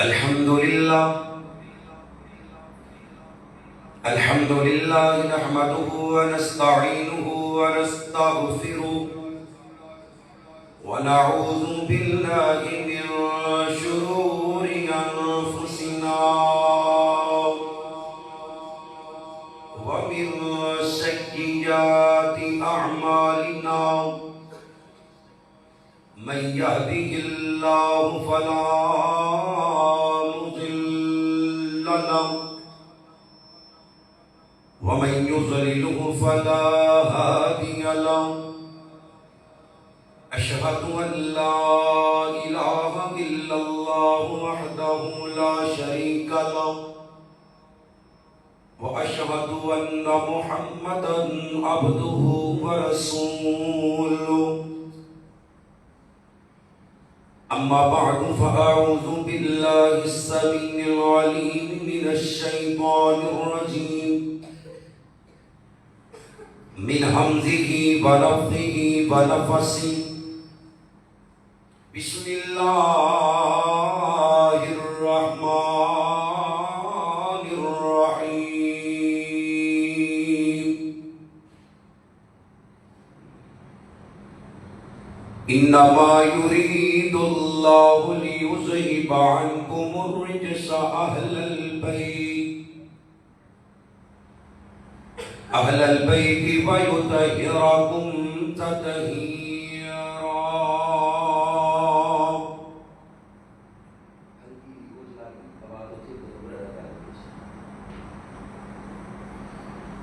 الحمد لله نحمده ونستعينه ونستغفره ونعوذ بالله من شرور أنفسنا ومن سيئات أعمالنا من يهده الله فلا مضل له ومن يضلله فلا هادي له أشهد أن لا إله إلا الله وحده لا شريك له وأشهد أن محمدا عبده ورسوله أما بعد فأعوذ بالله السميع العليم من الشيطان الرجيم من همزه ونفخه ونفثه بسم الله الرحمن الرحيم إنما يريد الله ليذهب عنكم الرجس أهل البيت ويطهركم تطهيرا.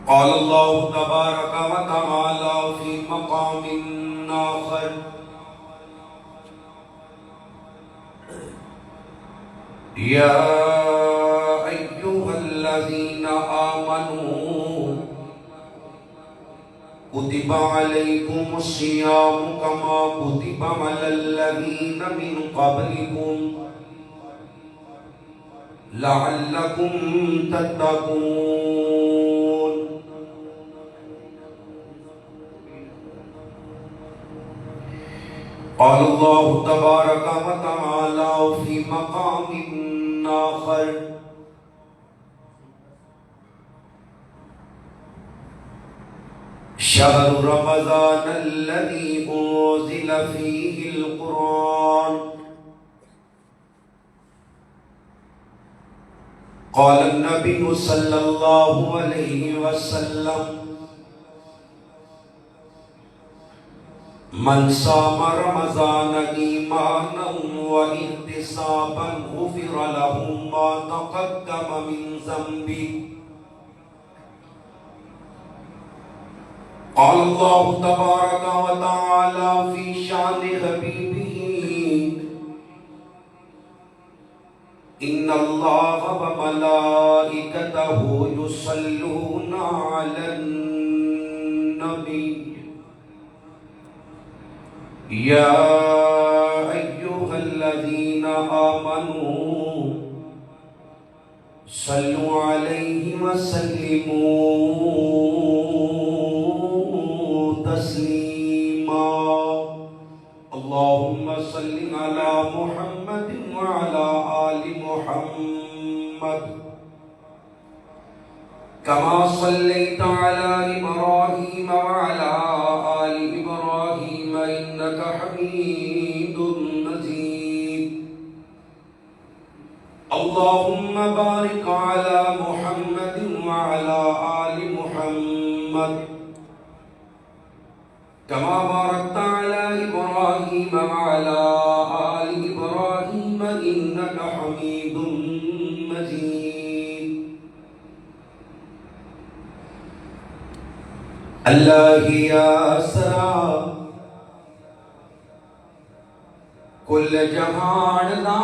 قال الله تبارك وتعالى في مقام آخر يا أيها الذين آمنوا كتب عليكم الصيام كما كتب على الذين من قبلكم لعلكم تتقون. قال الله تبارك وتعالى في مقام آخر شهر رمضان الذي أنزل فيه القرآن. قال النبي صلى الله عليه وسلم من صام رمضان إيمانا واحتسابا غفر له ما تقدم من ذنبه. قال الله تبارك وتعالى في شان حبيبه إن الله وملائكته يصلون على النبي يا أيها الذين آمنوا صلوا عليه وسلموا تسليما. اللهم صل على محمد وعلى آل محمد كما صليت على إبراهيم وعلى آل إبراهيم إنك حميد مجيد. اللهم بارك على محمد وعلى آل محمد كما باركت على إبراهيم وعلى آل إبراهيم إنك حميد مجيد. اللہ یا سرا کل جہان دا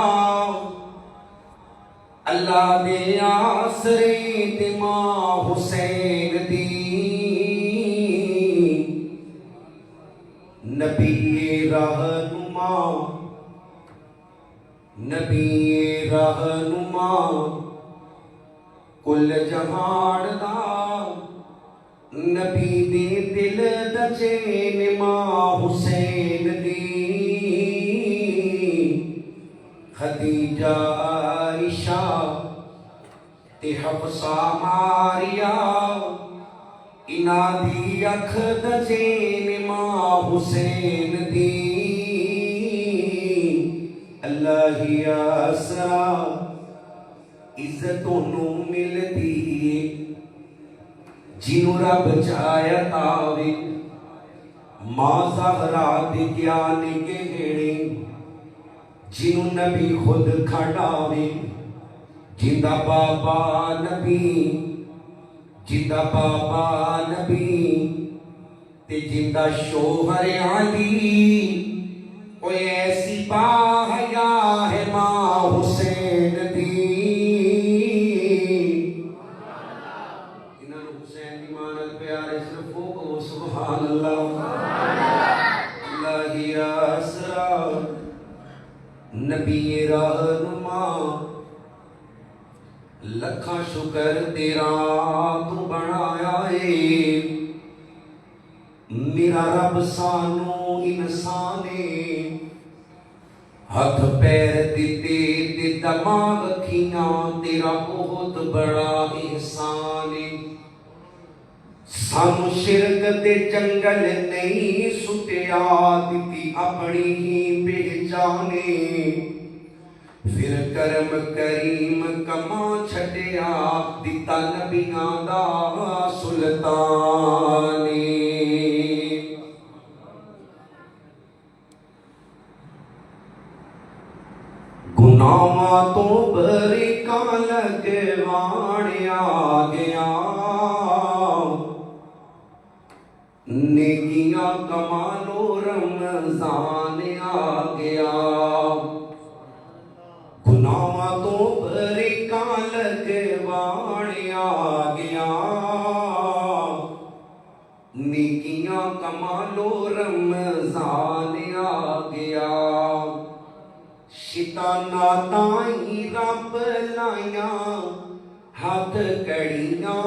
اللہ دے آسرے تے ماں حسین دی نبی رہنما کل جہان دا نبی دی دل دچین ماں حسین دی خدیجہ حفصہ ماریا انا دی اکھ دجین ماں حسین دی اللہ ہی آسرا عزتوں نو ملتی جنوں رب چاہیا تاوے ماں زہرا دی کیا نگہڑے جنوں نبی خود کھڑاوے جندہ بابا نبی جندہ بابا نبی تے جندہ شوہر علی کوئی ایسی باحیا ہے ماں حسین دی انہاں حسین دی مانت پیارے صرف کو سبحان اللہ اللہ ہی آسرا نبی رہنما لکھاں شکر تیرا تو بنایا ہے میرا رب سانو انسانے ہاتھ پیر دیتے تے دماغ کھیاں تیرا بہت بڑا احسان ہے سانو شرک تے جنگل نہیں سٹیا دیتی اپنی ہی پہچانے پھر کرم کریم کما چھٹیا دیتا نبیاں دا سلطانی گناہاں تو بریکاں لگوانے آ گیا نیکیاں کمالو رمضان آ گیا گناہاں تو بریکاں لگوانے آ گیا نیکیاں کمالو رمضان آ گیا شیطانہ تائیں رب لائیاں ہاتھ کڑیاں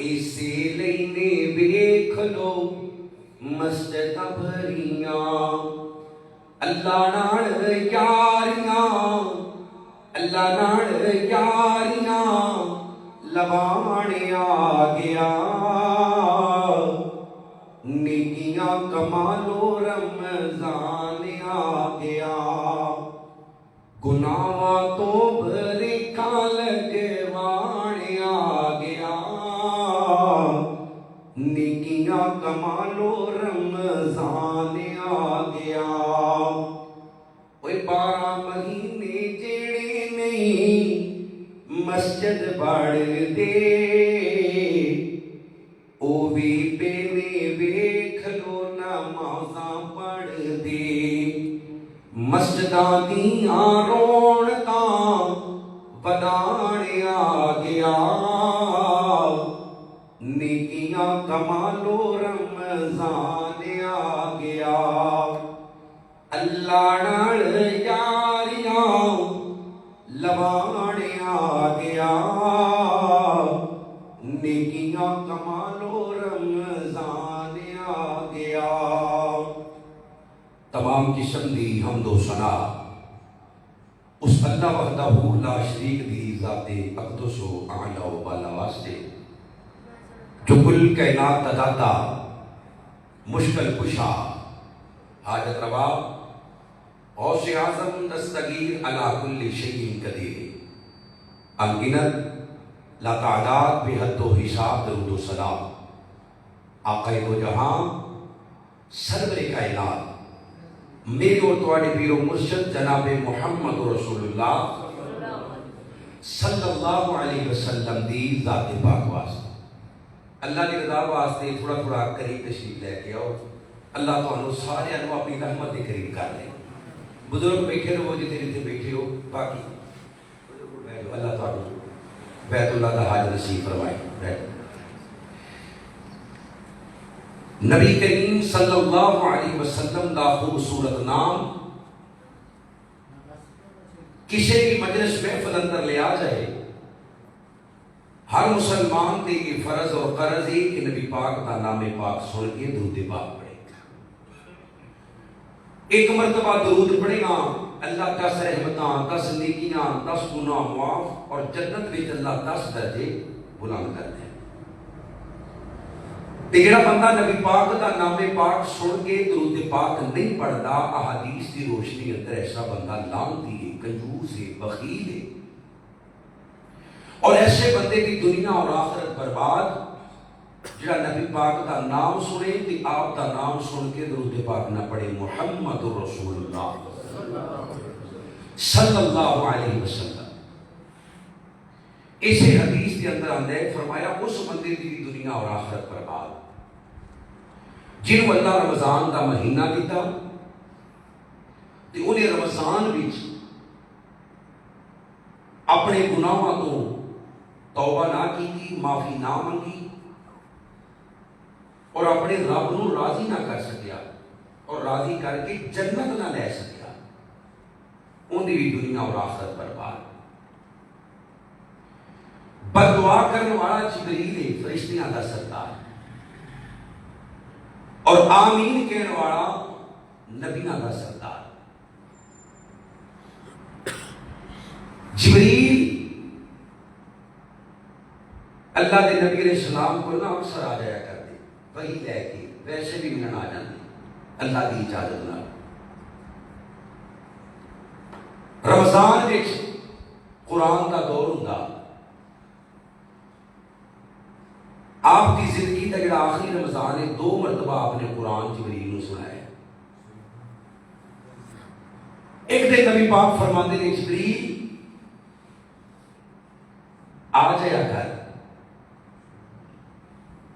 اسی لینے بیکھ لو مسجد بھریاں اللہ ناڑ یاریاں اللہ ناڑ یاریاں لوانے آ گیا نیکیاں کمالو رمضان آ گیا گناہاں تو بریکاں لگوانے آ گیا نیکیاں کمالو رمضان آ گیا اوے 12 مہینے جیڑے نہیں مسجد بڑھ دے او بھی بینے ویکھ لو نمازاں پڑھ دے مسجداں دیاں رونقاں ودانے آ گیا نیکیاں کمالو رمضان آ گیا اللہ نال یاریاں لوانے آ گیا نیکیاں کمالو رمضان آ گیا تمام قسم دی حمد و ثنا اس اللہ وحدہ لا شریک دی ذات اقدس و اعلی و بالا واسطے جو کل کائنات داتا مشکل کشا حاجت روا غوث اعظم دستگیر علی کل شیء قدیر انگنت لا تعداد بے حد و حساب درود و سلام آقا دو جہاں سرور کائنات میرے اور تواڈے پیر و مرشد جناب محمد رسول اللہ صلی اللہ علیہ وسلم دی ذات پاک واسطے اللہ کی رضا واسطے تھوڑا تھوڑا قریب تشریف لے کے آؤ اللہ تعالیٰ سارے انو اپنی رحمت کے قریب کر لے بزرگ بیٹھے رہو جتنے جتنے بیٹھے ہو باقی اللہ تعالیٰ بیت اللہ کا حاج نصیب فرمائے بیٹھو نبی کریم صلی اللہ علیہ وسلم دا خوبصورت نام کسی بھی مجلس محفل اندر لے آ جائے ہر مسلمان تے یہ فرض اور قرض ہے کہ نبی پاک دا نام پاک سن کے درود پاک پڑھے ایک مرتبہ درود پڑھے گا اللہ 10 رحمتاں، 10 نیکیاں، 10 گناہ معاف، اور جنت میں اللہ 10 درجے بلند کرتے ہیں۔ تے جڑا بندہ نبی پاک دا نام پاک سن کے درود پاک نہیں پڑھتا، احادیث کی روشنی اندر ایسا بندہ لعنتی ہے، کنجوس ہے، بخیل ہے، اور ایسے بندے کی دنیا اور آخرت برباد جڑا نبی پاک دا نام سنے تے آپ دا نام سن کے درود پاک نہ پڑھے، محمد رسول اللہ صلی اللہ علیہ وسلم۔ اسی حدیث کے اندر آندہ ہے، فرمایا اس بندے کی دنیا اور آخرت برباد جن کو اللہ رمضان دا مہینہ دیتا تے انہیں رمضان وچ اپنے گناہاں تو توبہ نہ کی، معافی نہ منگی، اور اپنے رب نو راضی نہ کر سکیا، اور راضی کر کے جنت نہ لے سکیا، ان دی بھی دنیا اور آخرت برباد۔ بد دعا کرنے والا جبریل ہے، فرشتیاں دا سردار، اور آمین کہنے والا نبیاں دا سردار۔ جبریل اللہ دے نبی علیہ السلام کو نہ اکثر آ جایا کرتے، وہی لے کے ویسے بھی ملن آ جاتے اللہ کی اجازت نہ۔ رمضان وچ قرآن کا دور ہوندا، آپ کی زندگی کا جڑا آخری رمضان ہے 2 مرتبہ آپ نے قرآن جبریل نو سنایا۔ ایک دن نبی پاک فرماندے نے، جبریل آ جایا کر،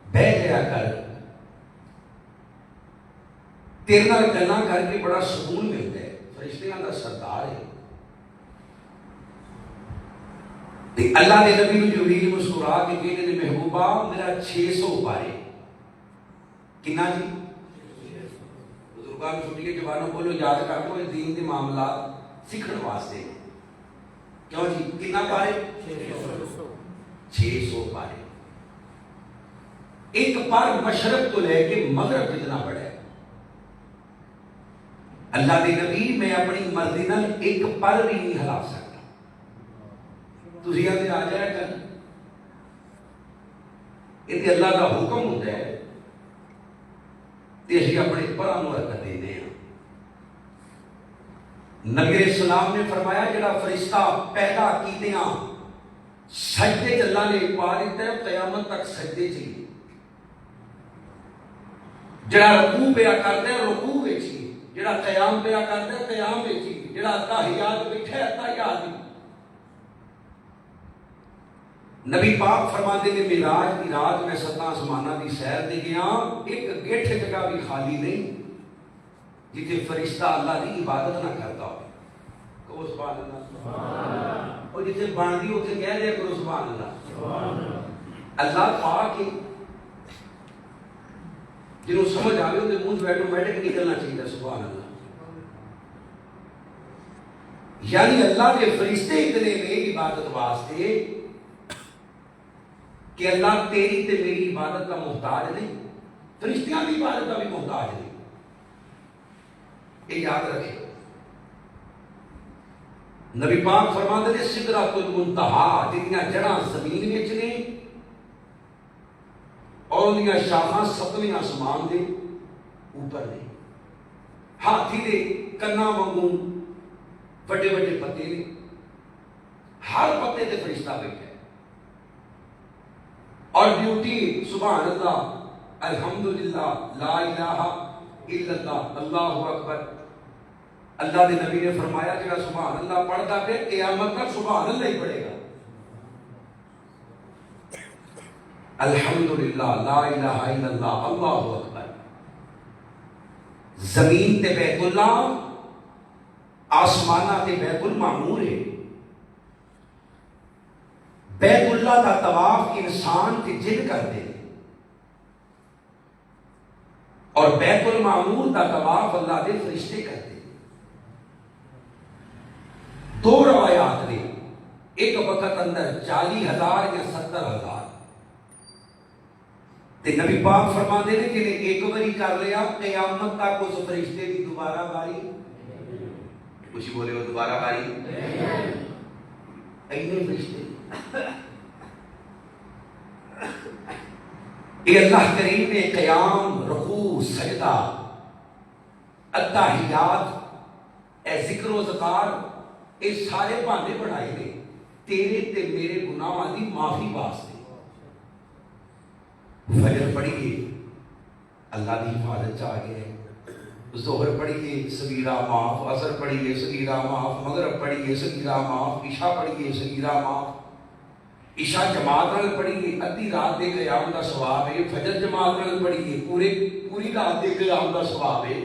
بہ جایا کر، تیرے نال گلاں کر کے بڑا سکون ملتا ہے، فرشتیاں دا سردار ہے۔ اللہ نے نبی کو جبریل مسکرا کے کہتے ہیں، محبوبہ میرا 600 پارے، کنا جی؟ بزرگان چھوٹی کے جوانوں بولو یاد کر لو، دین کے معاملات سیکھنے واسطے۔ کیوں جی؟ کتنا پارے؟ 600 پارے۔ ایک پر مشرق تو لے کے مغرب جتنا بڑا ہے۔ اللہ کے نبی میں اپنی مرضی نال ایک پر بھی نہیں ہلا سکتا، تسی آتے آ جایا کر، یہ اللہ کا حکم ہوتا ہے، تے اسی اپنے پراں نوں حرکت دیندے ہاں۔ نبی علیہ السلام نے فرمایا جڑا فرشتہ پیدا کیتیاں سجدے اللہ نے پا دیتا ہے، قیامت تک سجدے چاہیے۔ جڑا رکوع پیا کرتا ہے رکوع وچ ہی، جڑا قیام پیا کرتا ہے قیام وچ ہی، جڑا تحیات بیٹھا ہے تحیات ہی۔ نبی پاک فرماتے ہیں، معراج کی رات میں 7 آسماناں دی سیر تے گیا، ایک گیٹھ جگہ بھی خالی نہیں جتھے فرشتہ اللہ کی عبادت نہ کرتا ہو۔ کہو سبحان اللہ۔ اور جتھے بندی اتنے کہہ دیا کرو سبحان اللہ۔ اللہ پاک ہے، جنہوں سمجھ آئے ہوتے منہ سے آٹومیٹک نکلنا چاہیے سبحان اللہ۔ یعنی اللہ کے فرشتے اتنے نے عبادت واسطے کہ اللہ تیری تے میری عبادت کا محتاج نہیں، فرشتیاں کی عبادت کا بھی محتاج نہیں۔ یہ یاد رکھے۔ نبی پاک فرماتے ہیں، سدرۃ المنتہا جنیاں جڑاں زمین وچ نے اور انہاں شاخاں 7ویں آسمان دے اوپر نے، ہاتھی دے کناں وانگوں بڑے بڑے پتے نے، ہر پتے تے فرشتہ بیٹھا ہے، اور ڈیوٹی سبحان اللہ، الحمدللہ، لا الہ الا اللہ، اللہ اکبر۔ اللہ دے نبی نے فرمایا جڑا سبحان اللہ پڑھتا پھر قیامت تک سبحان اللہ ہی پڑھے گا۔ الحمدللہ، لا الہ الا اللہ، اللہ اکبر۔ زمین تے بیت اللہ، آسمانہ تے بیت المعمور ہے۔ بیت اللہ کا طواف انسان تے جن کر دے، اور بیت المعمور کا طواف اللہ دے فرشتے کر دے۔ 2 روایات نے، ایک وقت اندر 40,000 یا 70,000۔ تے نبی پاک فرماتے ہیں کہ ایک باری کر لیا قیامت تک اس فرشتے کی دوبارہ باری۔ کچھ بولے وہ دوبارہ آئی اینے فرشتے یہ اللہ کریم نے قیام رکوع سجدہ التحیات اے ذکر و ذکار اے سارے بہانے بنائے نے تیرے تے میرے گناہاں دی معافی واسطے فجر پڑھیے اللہ دی حفاظت چاہ گئے ظہر پڑھیے صغیرہ معاف عصر پڑھیے صغیرہ معاف مغرب پڑھیے صغیرہ معاف عشاء پڑھیے صغیرہ معاف عشاء جماعت نال پڑھیے ادھی رات دے قیام دا ثواب ہے فجر جماعت نال پڑھیے پوری رات دے قیام دا ثواب ہے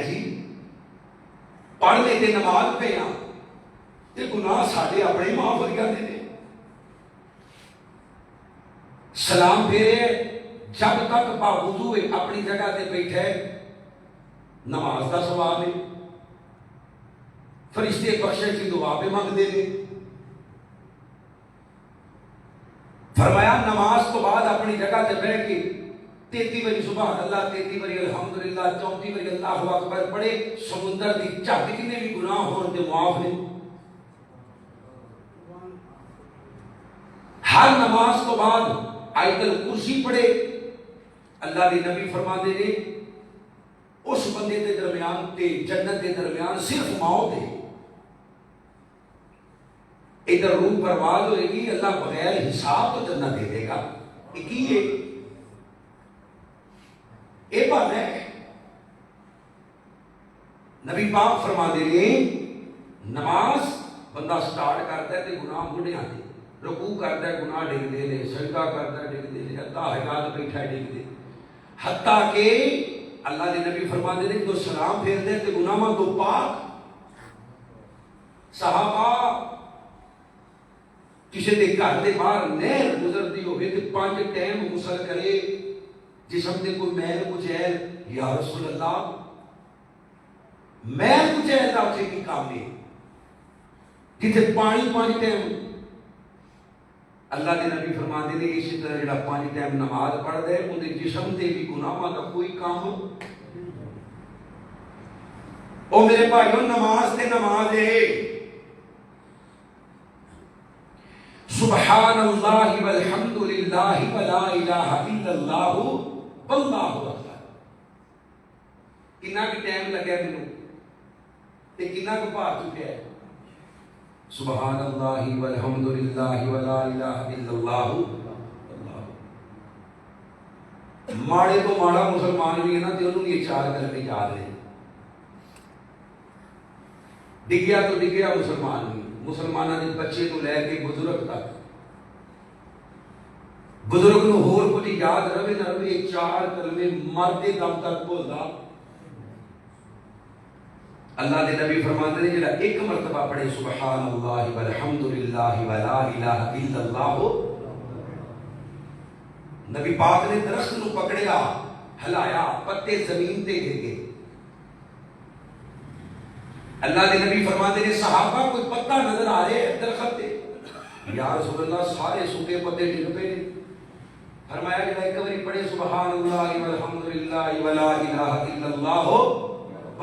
جی پڑھ لیتے نماز پہ ہاں تے گناہ ساڈے اپنے معاف ہو جاندے نے سلام پھیرے جب تک باوضو اپنی جگہ تے بیٹھے نماز کا ثواب ہے فرشتے بخشش کی دعا پہ منگتے ہیں فرمایا نماز تو بعد اپنی جگہ تے بیٹھ کے 33 باری سبحان اللہ 33 باری الحمدللہ 34 باری اللہ اکبر پڑھے سمندر دی جھٹ کنے بھی گناہ ہون تے معاف نے ہر نماز تو بعد آیت الکرسی پڑھے اللہ کے نبی فرماتے ہیں اس بندے کے درمیان تے جنت کے درمیان صرف موت ہے ادھر روح پرواز ہوئے گی اللہ بغیر حساب تو جنت دے دے گا یہ بات ہے نبی پاک فرماتے ہیں نماز بندہ سٹارٹ کرتا ہے تے گناہ مڑے آتے رکوع کرتا ہے گناہ ڈگ دے لے سجدہ کرتا ہے ڈگ دے لے التحیات بیٹھا ہے ڈگ دے حتیٰ کہ اللہ کے نبی فرماتے ہیں جو سلام پھیر دے تے گناہ تو پاک صحابہ کسی دے گھر دے باہر نہر گزرتی ہوئے تے 5 ٹائم غسل کرے جسم دے کوئی میل کچیل یا رسول اللہ میل کچیل دا اسے کی کام نہیں جتنے پانی 5 ٹائم اللہ کے نبی فرماتے ہیں اسی طرح جڑا 5 ٹائم نماز پڑھ دے ان کے جسم تے بھی گناہاں دا کوئی کام او میرے بھائیو نماز تے نماز ہے سبحان اللہ والحمد للہ ولا الہ الا اللہ واللہ اکبر کنا کی ٹائم لگیا مینوں تے کنا کو پار چکیا ہے سبحان اللہ والحمد للہ ولا الہ الا اللہ ماڑے تو ماڑا مسلمان بھی ہے نا تے انہوں یہ 4 کلمے یاد رہے ڈگیا تو ڈگیا مسلمان بھی مسلمانوں کے بچے تو لے کے بزرگ تک بزرگ نو ہور کچھ یاد رہے نہ رہے 4 کلمے مرتے دم تک بولدا اللہ کے نبی فرماتے ہیں جڑا ایک مرتبہ پڑھے سبحان اللہ والحمد للہ ولا الہ الا اللہ نبی پاک نے درخت نو پکڑیا ہلایا پتے زمین تے گر گئے اللہ کے نبی فرماتے ہیں صحابہ کوئی پتا نظر آ رہے درخت تے یا رسول اللہ سارے سوکھے پتے ڈگ پے فرمایا جڑا ایک باری پڑھے سبحان اللہ والحمد للہ ولا الہ الا اللہ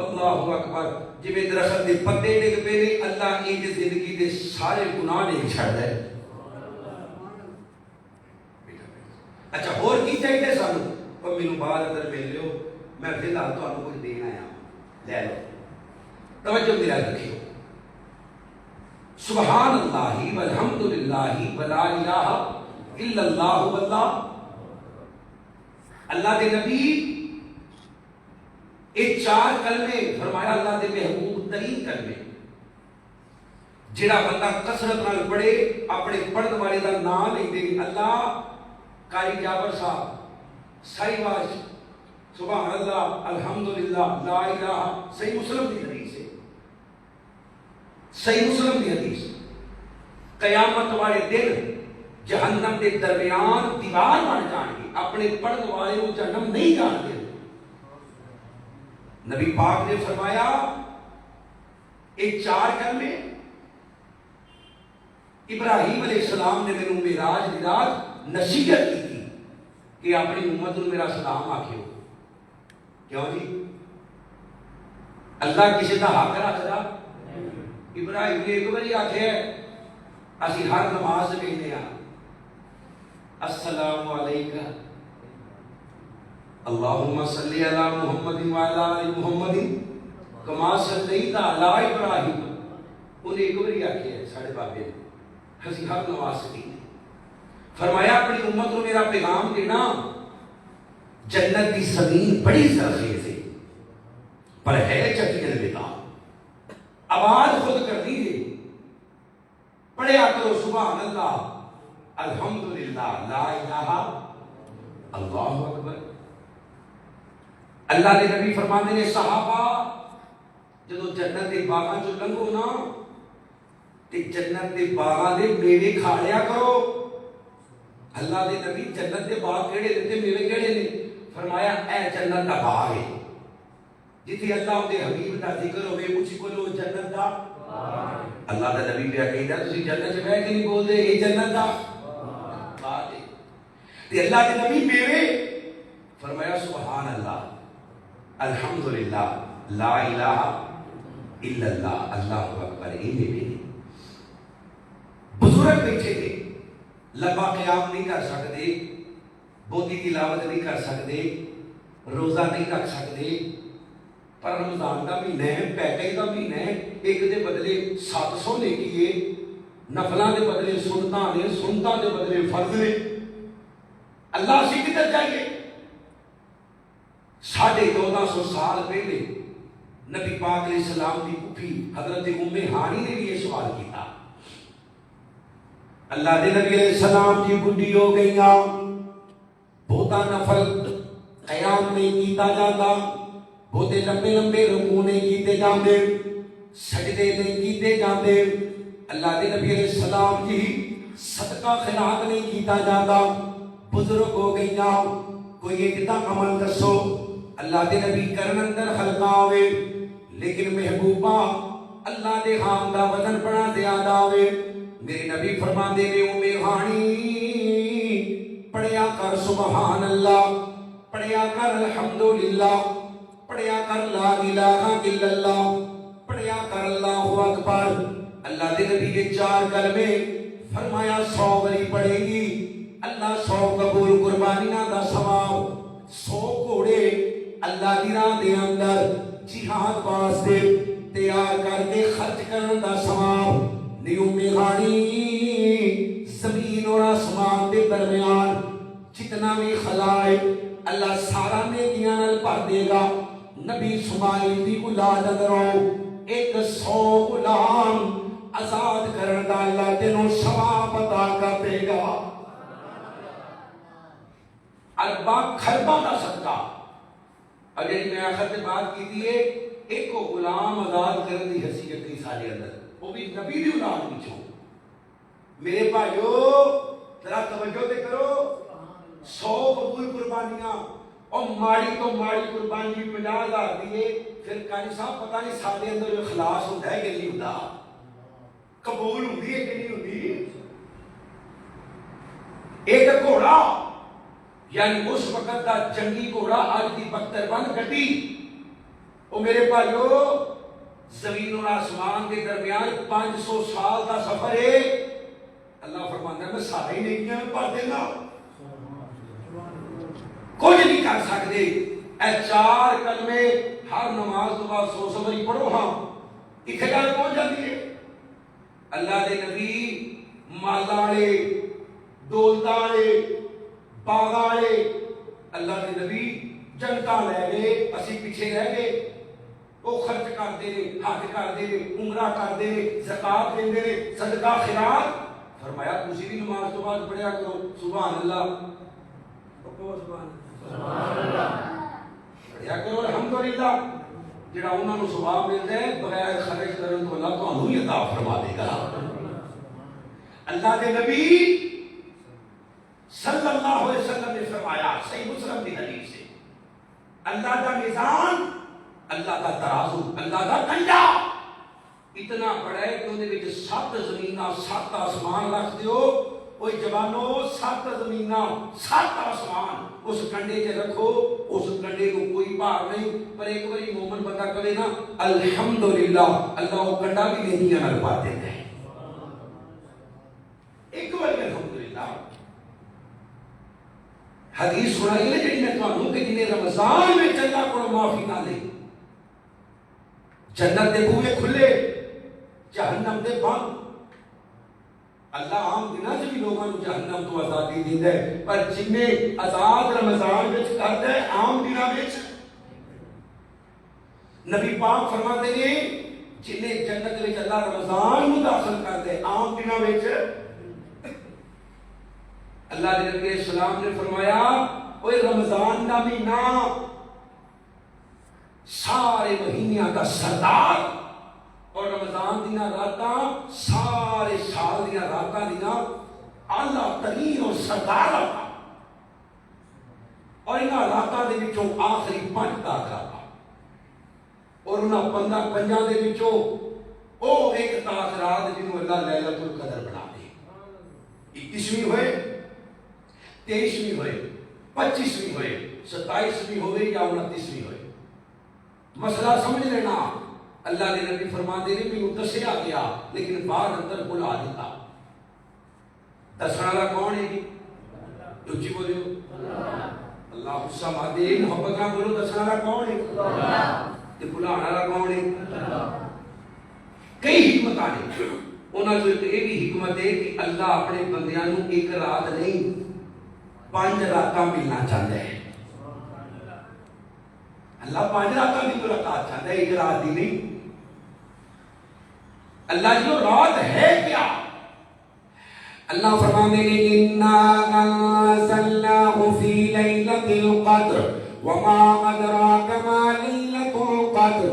اللہ اکبر جی درخت دے پتے ڈگ پے اللہ انج زندگی دے سارے گناہ نہیں چھڑ دے اچھا اور کی چاہیے سانو پر مینوں بعد ادھر مل لیو میں فی الحال تانوں کچھ دینا آیا لے لو توجہ میرا رکھیو سبحان اللہ والحمد للہ ولا الہ الا اللہ واللہ اللہ کے نبی یہ 4 کلمے فرمایا اللہ دے محبوب ترین کلمے جڑا بندہ کثرت نال پڑھے اپنے پڑھن والے دا نام لیندے نہیں اللہ قاری جابر صاحب صحیح واش سبحان اللہ الحمدللہ لا الہ صحیح مسلم دی حدیث ہے صحیح مسلم دی حدیث قیامت والے دن جہنم کے درمیان دیوار بن جان گی اپنے پڑھن والے کو جہنم نہیں جان دے نبی پاک نے فرمایا ایک 4 کلمے ابراہیم علیہ السلام نے میرے معراج دی رات نصیحت کی تھی کہ اپنی امت کو میرا سلام آکھیو کیوں جی اللہ کسی کا حق رکھتا؟ ابراہیم نے ایک بار آخیا اسی ہر نماز کہنے ہاں السلام علیکہ اللہم صلی علی محمد وعلی آل محمد کما صلیت علی ابراہیم. انہیں ایک بار آخیا ساڑھے بابے نے اسی ہر نماز کہنے. فرمایا اپنی امت کو میرا پیغام دینا جنت کی زمین بڑی زرخیز ہے پر ہے چٹی الوداع. آواز خود کرنی ہے. پڑھیا کرو سبحان اللہ الحمدللہ لا الہ اللہ اکبر. اللہ کے نبی فرماتے نے صحابہ جدو جنت کے باغاں چوں لنگو نا تے جنت کے باغاں دے میوے کھا لیا کرو. اللہ دے نبی جنت کے باغ کیڑے نے تے میوے کیڑے نے؟ فرمایا اے جنت کا باغ ہے جتھے اللہ دے حبیب دا ذکر ہوئے اچھی بولو جنت دا. اللہ دا نبی پہ کہندا تسی جنت چ بیٹھ کے نہیں بول دے اے جنت دا باغ ہے. تے اللہ دے نبی میوے فرمایا سبحان اللہ الحمدللہ لا الہ الا اللہ اللہ اکبر. اے میوے بزرگ بیٹھے تھے لمبا قیام نہیں کر سکتے, بوتی تلاوت نہیں کر سکتے, روزہ نہیں رکھ سکتے, پر رمضان کا مہینہ ہے, پیکج کا مہینہ ہے, ایک دے بدلے 700 نیکی ہے, نفلاں دے بدلے سنتاں نے, سنتاں دے بدلے فرض نے. اللہ سے کدھر جائیے؟ 1450 سال پہلے نبی پاک علیہ السلام کی پھوپھی حضرت ام ہانی نے بھی یہ سوال کیا. اللہ دے نبی علیہ السلام کی بڈھی ہو گئی بہتا نفل قیام نہیں کیتا جاتا, بہتے لمبے لمبے رکوع نہیں کیتے جاندے, سجدے نہیں کیتے جاندے. اللہ دے نبی علیہ السلام کی صدقہ خیرات نہیں کیتا جاتا, بزرگ ہو گئی کوئی ایک دا عمل دسو. اللہ دے نبی کرن اندر خلقہ ہوئے لیکن محبوبہ اللہ دے خام دا وزن بڑا زیادہ ہوئے. میرے نبی فرماندے نے ام ہانی پڑھیا کر سبحان اللہ, پڑھیا کر الحمدللہ, پڑھیا کر لا الہ الا اللہ, پڑھیا کر اللہ اکبر. اللہ دے نبی کے 4 کلمے فرمایا 100 باری پڑھے گی اللہ 100 قبول قربانیاں دا ثواب, 100 گھوڑے اللہ دی راہ دے اندر جہاد واسطے تیار کر کے خرچ کرن دا ثواب. نیو میغانی زمین اور آسمان دے درمیان جتنا بھی خلائے اللہ سارا نیکیاں نال بھر دے گا. نبی اسماعیل دی اولاد اندروں 100 غلام آزاد کرن دا اللہ تینوں ثواب عطا کر دے گا. ارباں خرباں دا صدقہ. اب جی میں آخر سے بات کی تھی ایک غلام آزاد کرن دی حیثیت تھی سارے اندر, وہ بھی نبی دی اولاد پیچھوں. میرے بھائیو ذرا توجہ تے کرو, 100 قبول قربانیاں اور ماڑی تو ماڑی قربانی 50,000 دیے. پھر قاری صاحب پتہ نہیں سارے اندر جو اخلاص ہوتا ہے کہ نہیں ہوتا, قبول ہوتی ہے کہ نہیں ہوتی. ایک گھوڑا یعنی اس وقت دا جنگی گھوڑا آج دی بختربند گڈی, او میرے بھائیو زمین اور آسمان کے درمیان 500 سال کا سفر ہے. اللہ فرماتا ہے میں سارے نیکیاں بھر دینا, کچھ نہیں کر سکتے. اے 4 کلمے ہر نماز تو بعد 100 باری پڑھو ہاں ایک گل پہنچ جاتی ہے. اللہ دے نبی مالا والے, دولت والے, باغ والے, اللہ دے نبی جنتا لے گئے, اسی پیچھے رہ گئے. وہ خرچ کرتے ہیں, حج کرتے ہیں, عمرہ کرتے ہیں, زکات دیندے ہیں, صدقہ خیرات. فرمایا تسی بھی نماز تو بعد پڑھیا کرو سبحان اللہ, سبحان اللہ پڑھیا کرو الحمدللہ. جڑا انہاں نوں ثواب ملدا ہے بغیر خرچ کرن تو اللہ تانوں ہی عطا فرما دے گا. اللہ دے نبی صلی اللہ علیہ وسلم نے فرمایا صحیح مسلم کی حدیث ہے, اللہ کا میزان, اللہ کا ترازو, اللہ کا کنڈا اتنا بڑا ہے کہ انہوں نے 7 زمیناں 7 آسمان رکھ دیو, اوے جوانو 7 زمیناں 7 آسمان اس کنڈے چ رکھو، اس کنڈے کو کوئی بھار نہیں، پر ایک باری مومن بندہ کہے نا الحمدللہ، اللہ وہ کنڈا بھی نہیں نال پا دیتا ہے۔ ایک بار الحمدللہ حدیث سنائی ہے جی میں تمہیں کہ جنہیں رمضان میں اللہ کو معافی نہ لے جنت دے بوئے کھلے جہنم دے بند۔ اللہ عام دنوں سے بھی لوگوں کو جہنم تو آزادی دیندا ہے، پر جنہیں آزاد رمضان وچ کردا ہے عام دنوں وچ نبی پاک فرماتے ہیں جنہیں جنت وچ اللہ رمضان میں داخل کردا ہے عام دنوں وچ اللہ کے نبی السلام نے فرمایا اوے رمضان کا مہینہ سارے مہینوں کا سردار اور رمضان دیا راتاں سارے سال دیا راتاں دیا اعلیٰ ترین اور سردار راتاں، اور انہاں راتاں دے وچوں آخری 5 تاک راتاں، اور انہاں 15 دے وچوں او ایک تاک رات جنوں اللہ لیلۃ القدر بنا دے۔ 21ویں ہوئے، 23ویں ہوئے، 25ویں ہوئے، 27ویں ہوئے یا 29ویں ہوئے، مسئلہ سمجھ لینا۔ اللہ نے نبی فرماتے ہیں مینوں دسیا گیا لیکن بعد اندر بلا دیتا۔ دسنے والا کون ہے؟ اچھی بولو اللہ الصمد، محبت نہ بولو دسنے والا کون ہے؟ تے بلانے والا کون ہے؟ کئی حکمت نے، انہاں جو یہ بھی حکمت ہے کہ اللہ اپنے بندیاں نوں ایک رات نہیں 5 راتاں ملنا چاہتا ہے۔ اللہ 5 راتاں کی ملاقات چاہتا ہے، ایک رات دی نہیں۔ اللہ جو رات ہے کیا؟ اللہ فرماتے ہیں اِنَّا أَنزَلْنَاهُ فِي لَيْلَةِ الْقَدْرِ وَمَا أَدْرَاكَ مَا لَيْلَةُ الْقَدْرِ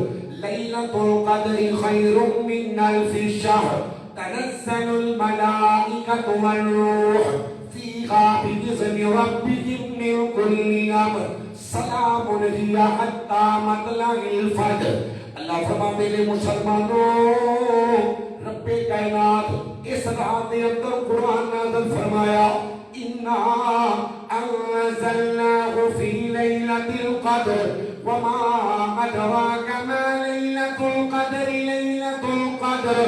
لَيْلَةُ الْقَدْرِ خَيْرٌ مِّنْ أَلْفِ شَهْرٍ تَنَزَّلُ الْمَلَائِكَةُ وَالرُّوحُ فِيهَا بِإِذْنِ رَبِّهِم مِّن كُلِّ أَمْرٍ سَلَامٌ هِيَ حَتَّىٰ مَطْلَعِ الْفَجْرِ۔ اللہ فرماتے ہیں مسلمانوں رب کائنات اس رات کے اندر قرآن نازل فرمایا اِنَّا أَنزَلْنَاهُ فِي لَيْلَةِ الْقَدْرِ وَمَا أَدْرَاكَ مَا لَيْلَةُ الْقَدْرِ لَيْلَةُ الْقَدْرِ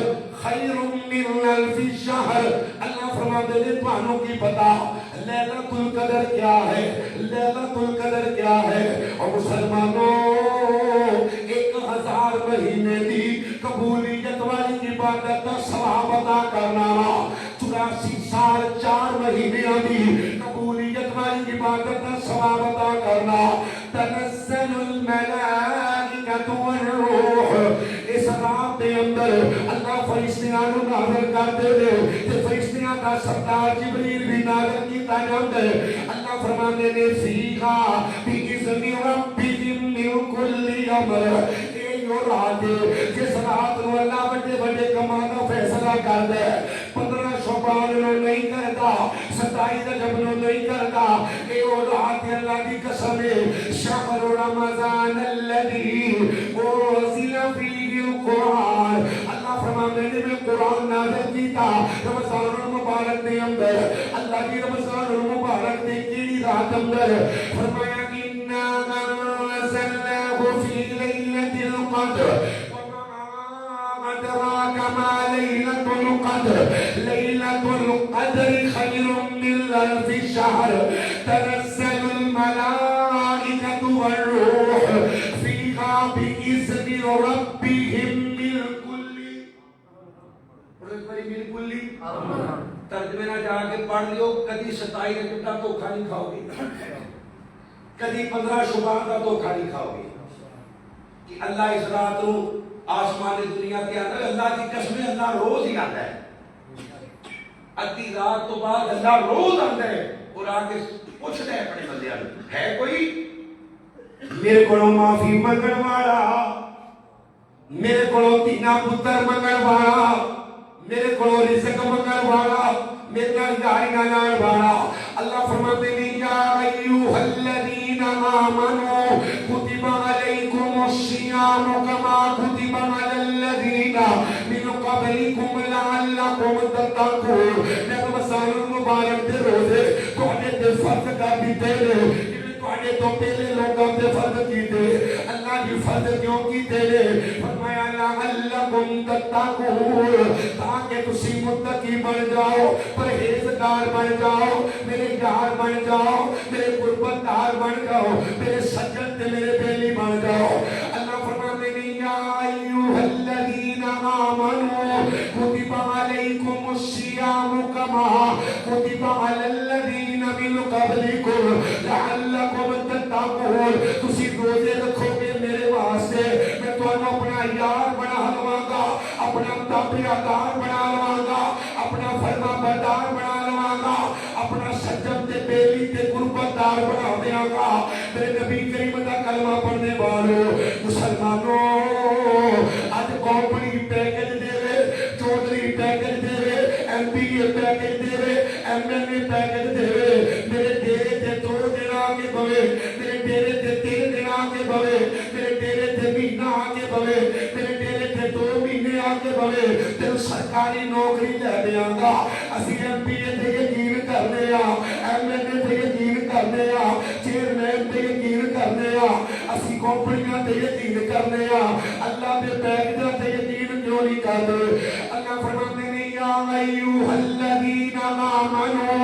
خَيْرٌ مِّنْ أَلْفِ شَهْرٍ۔ اللہ فرماتے ہیں تمہوں کی پتا لیلۃ القدر کیا ہے؟ لیلۃ القدر کیا ہے؟ اور مسلمانوں 1000 مہینے دی قبولیت والی عبادت کا ثواب عطا کرنا، 84 سال 4 مہینے دی قبولیت والی عبادت کا ثواب عطا کرنا۔ تنزل الملائکۃ والروح، اس رات کے اندر اللہ فرشتیاں نو نازل کرتے ہیں تے فرشتیاں دا سردار جبریل بھی نازل کیتا جاندا ہے۔ اللہ فرماتے نے فیہا بِإِذْنِ رَبِّهِم مِّن كُلِّ أَمْرٍ، رات جس رات نو اللہ بڑے بڑے کماں دا فیصلہ کردا ہے، 15 شعبان نو نہیں کردا، 27 رجب نو نہیں کردا، اے او رات اللہ دی قسم ہے شہر رمضان الذی انزل فیہ القرآن۔ اللہ فرماتے ہیں میں قرآن نازل کیتا رمضان المبارک دے اندر، اللہ کی رمضان المبارک دے کیڑی رات اندر فرمایا اِنَّا أَنزَلْنَاهُ فِي لَيْلَةِ الْقَدْرِ وَمَا أَدْرَاكَ مَا لَيْلَةُ الْقَدْرِ لَيْلَةُ الْقَدْرِ خَيْرٌ مِّنْ أَلْفِ شَهْرٍ تَنَزَّلُ الْمَلَائِكَةُ وَالرُّوحُ فِيهَا بِإِذْنِ رَبِّهِم مِّن كُلِّ ترجمے نہ جا کے پڑھ لیو، کدی 27 رجب کا دھوکھا نہیں کھاؤ گے، کدی 15 شعبان کا دھوکھا نہیں کھاؤ گے کہ اللہ اس رات کو آسمان دنیا کے اندر اللہ کی قسم اللہ روز ہی آتا ہے، ادھی رات تو بعد اللہ روز آتا ہے اور آ کے پوچھتا ہے اپنے بندیاں ہے کوئی میرے کو معافی منگن والا، میرے کو تینا پتر منگن والا، میرے کو رزق منگن والا، میرے نال یاری نہ لانے والا۔ اللہ فرماتے ہیں یا ایھا الذین آمنوا کتب علیکم الصیام کما کتب علی الذین من قبلکم لعلکم تتقون، میں رمضان المبارک دے روزے تواڈے تے فرض کر دتے نے، تواڈے تو پہلے لوگاں تے فرض کیتے، اللہ جی فرض کیوں کیتے نے؟ فرمایا لعلکم تتقون، تاکہ تسی متقی بن جاؤ، پرہیزگار بن جاؤ، میرے یار بن جاؤ، میرے قربت دار بن جاؤ، میرے سجن تے میرے بیلی بن جاؤ۔ اللہ فرماتے ہیں یا ایھا الذین آمنوا کتب علیکم الصیام کما کتب علی الذین من قبلکم لعلکم تتقون، تسی روزے رکھو گے میرے واسطے، میں تمہیں اپنا یار بنا لواں گا، اپنا تابعدار بنا لواں گا، اپنا فرما بردار بنا لواں گا، اپنا سجن تے بیلی تے قربت دار بنا دیاں گا۔ میرے نبی کریم دا کلمہ پڑھنے والوں مسلمانوں، آج کمپنی پیکج دے رہے، چودھری پیکج دے رہے، ایم پی اے پیکج دے رہے، ایم ایل اے پیکج دے رہے، میرے ڈیرے تے 2 دن آگے بوے، میرے ڈیرے تے 3 دن آگے بوے، میرے ڈیرے تے مہینہ آگے بوے، میرے ڈیرے تے 2 مہینے آگے بوے، تیرے سرکاری نوکری لے دیاں گا۔ اسی ایم پی اے تے یقین کرنے آ، ایم ایل اے تے یقین کرنے آ، چیئرمین تے یقین کرنے آ، اسی کمپنیاں تے یقین کرنے آ، اللہ دے پیکجاں تے یقین کیوں نہیں کرتے؟ اللہ فرماتے ہیں یا ایھا الذین آمنوا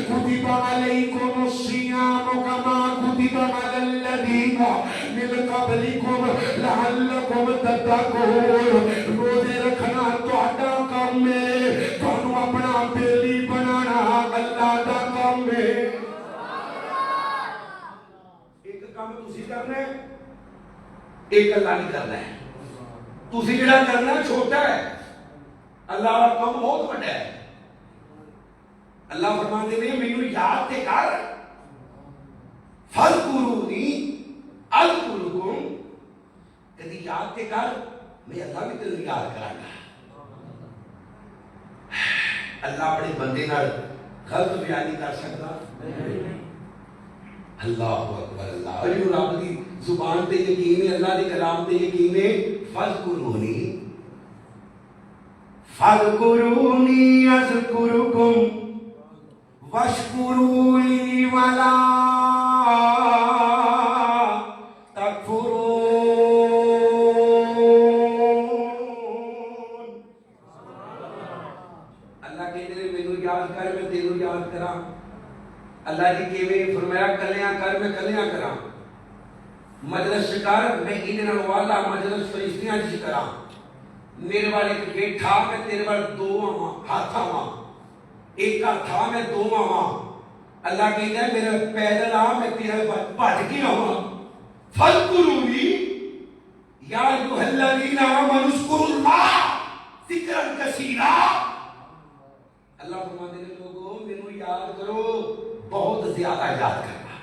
کتب علیکم الصیام کما کتب علی الذین من قبلکم لعلکم تتقون، روزے رکھنا تہاڈا کام ہے، تانوں اپنا بیلی بنانا اللہ دا کام ہے۔ ایک کام تسی کرنا ہے، ایک اللہ نہیں کرنا ہے۔ تسی جڑا کرنا چھوٹا ہے، اللہ کا کام بہت بڑا ہے۔ اللہ فرماتے ہیں مینوں یاد تے کر، فاذکرونی اذکرکم، کدی یاد تے کر، میں اللہ بھی تینوں یاد کراں گا۔ اللہ اپنے بندے نال غلط بیان نہیں کر سکتا۔ اللہ اکبر، اللہ علی رب دی زبان تے یقین ہے، اللہ دے کلام تے یقین ہے۔ فاذکرونی فاذکرونی اذکرکم واشکروا لی ولا تکفرون۔ اللہ کہتے ہیں مینوں یاد کر، میں تینوں یاد کراں۔ اللہ جی کیویں فرمایا کلیاں کر، میں کلیاں کراں، مجلس کر، میں ایدے نال وعدہ مجلس فرشتیاں چ کراں، میرے والے بیٹھا میں تیرے وال 2 آواں، ہاتھ آواں، ایک ہاتھ آ میں 2 آواں۔ اللہ کہتا ہے میرے پیدل آ، میں تیرے وال بھج کے آواں۔ فاذکرونی یا ایھا الذین آمنوا اذکروا اللہ ذکرا کثیرا۔ اللہ فرماتے ہیں لوگوں مینوں یاد کرو، بہت زیادہ یاد کرنا،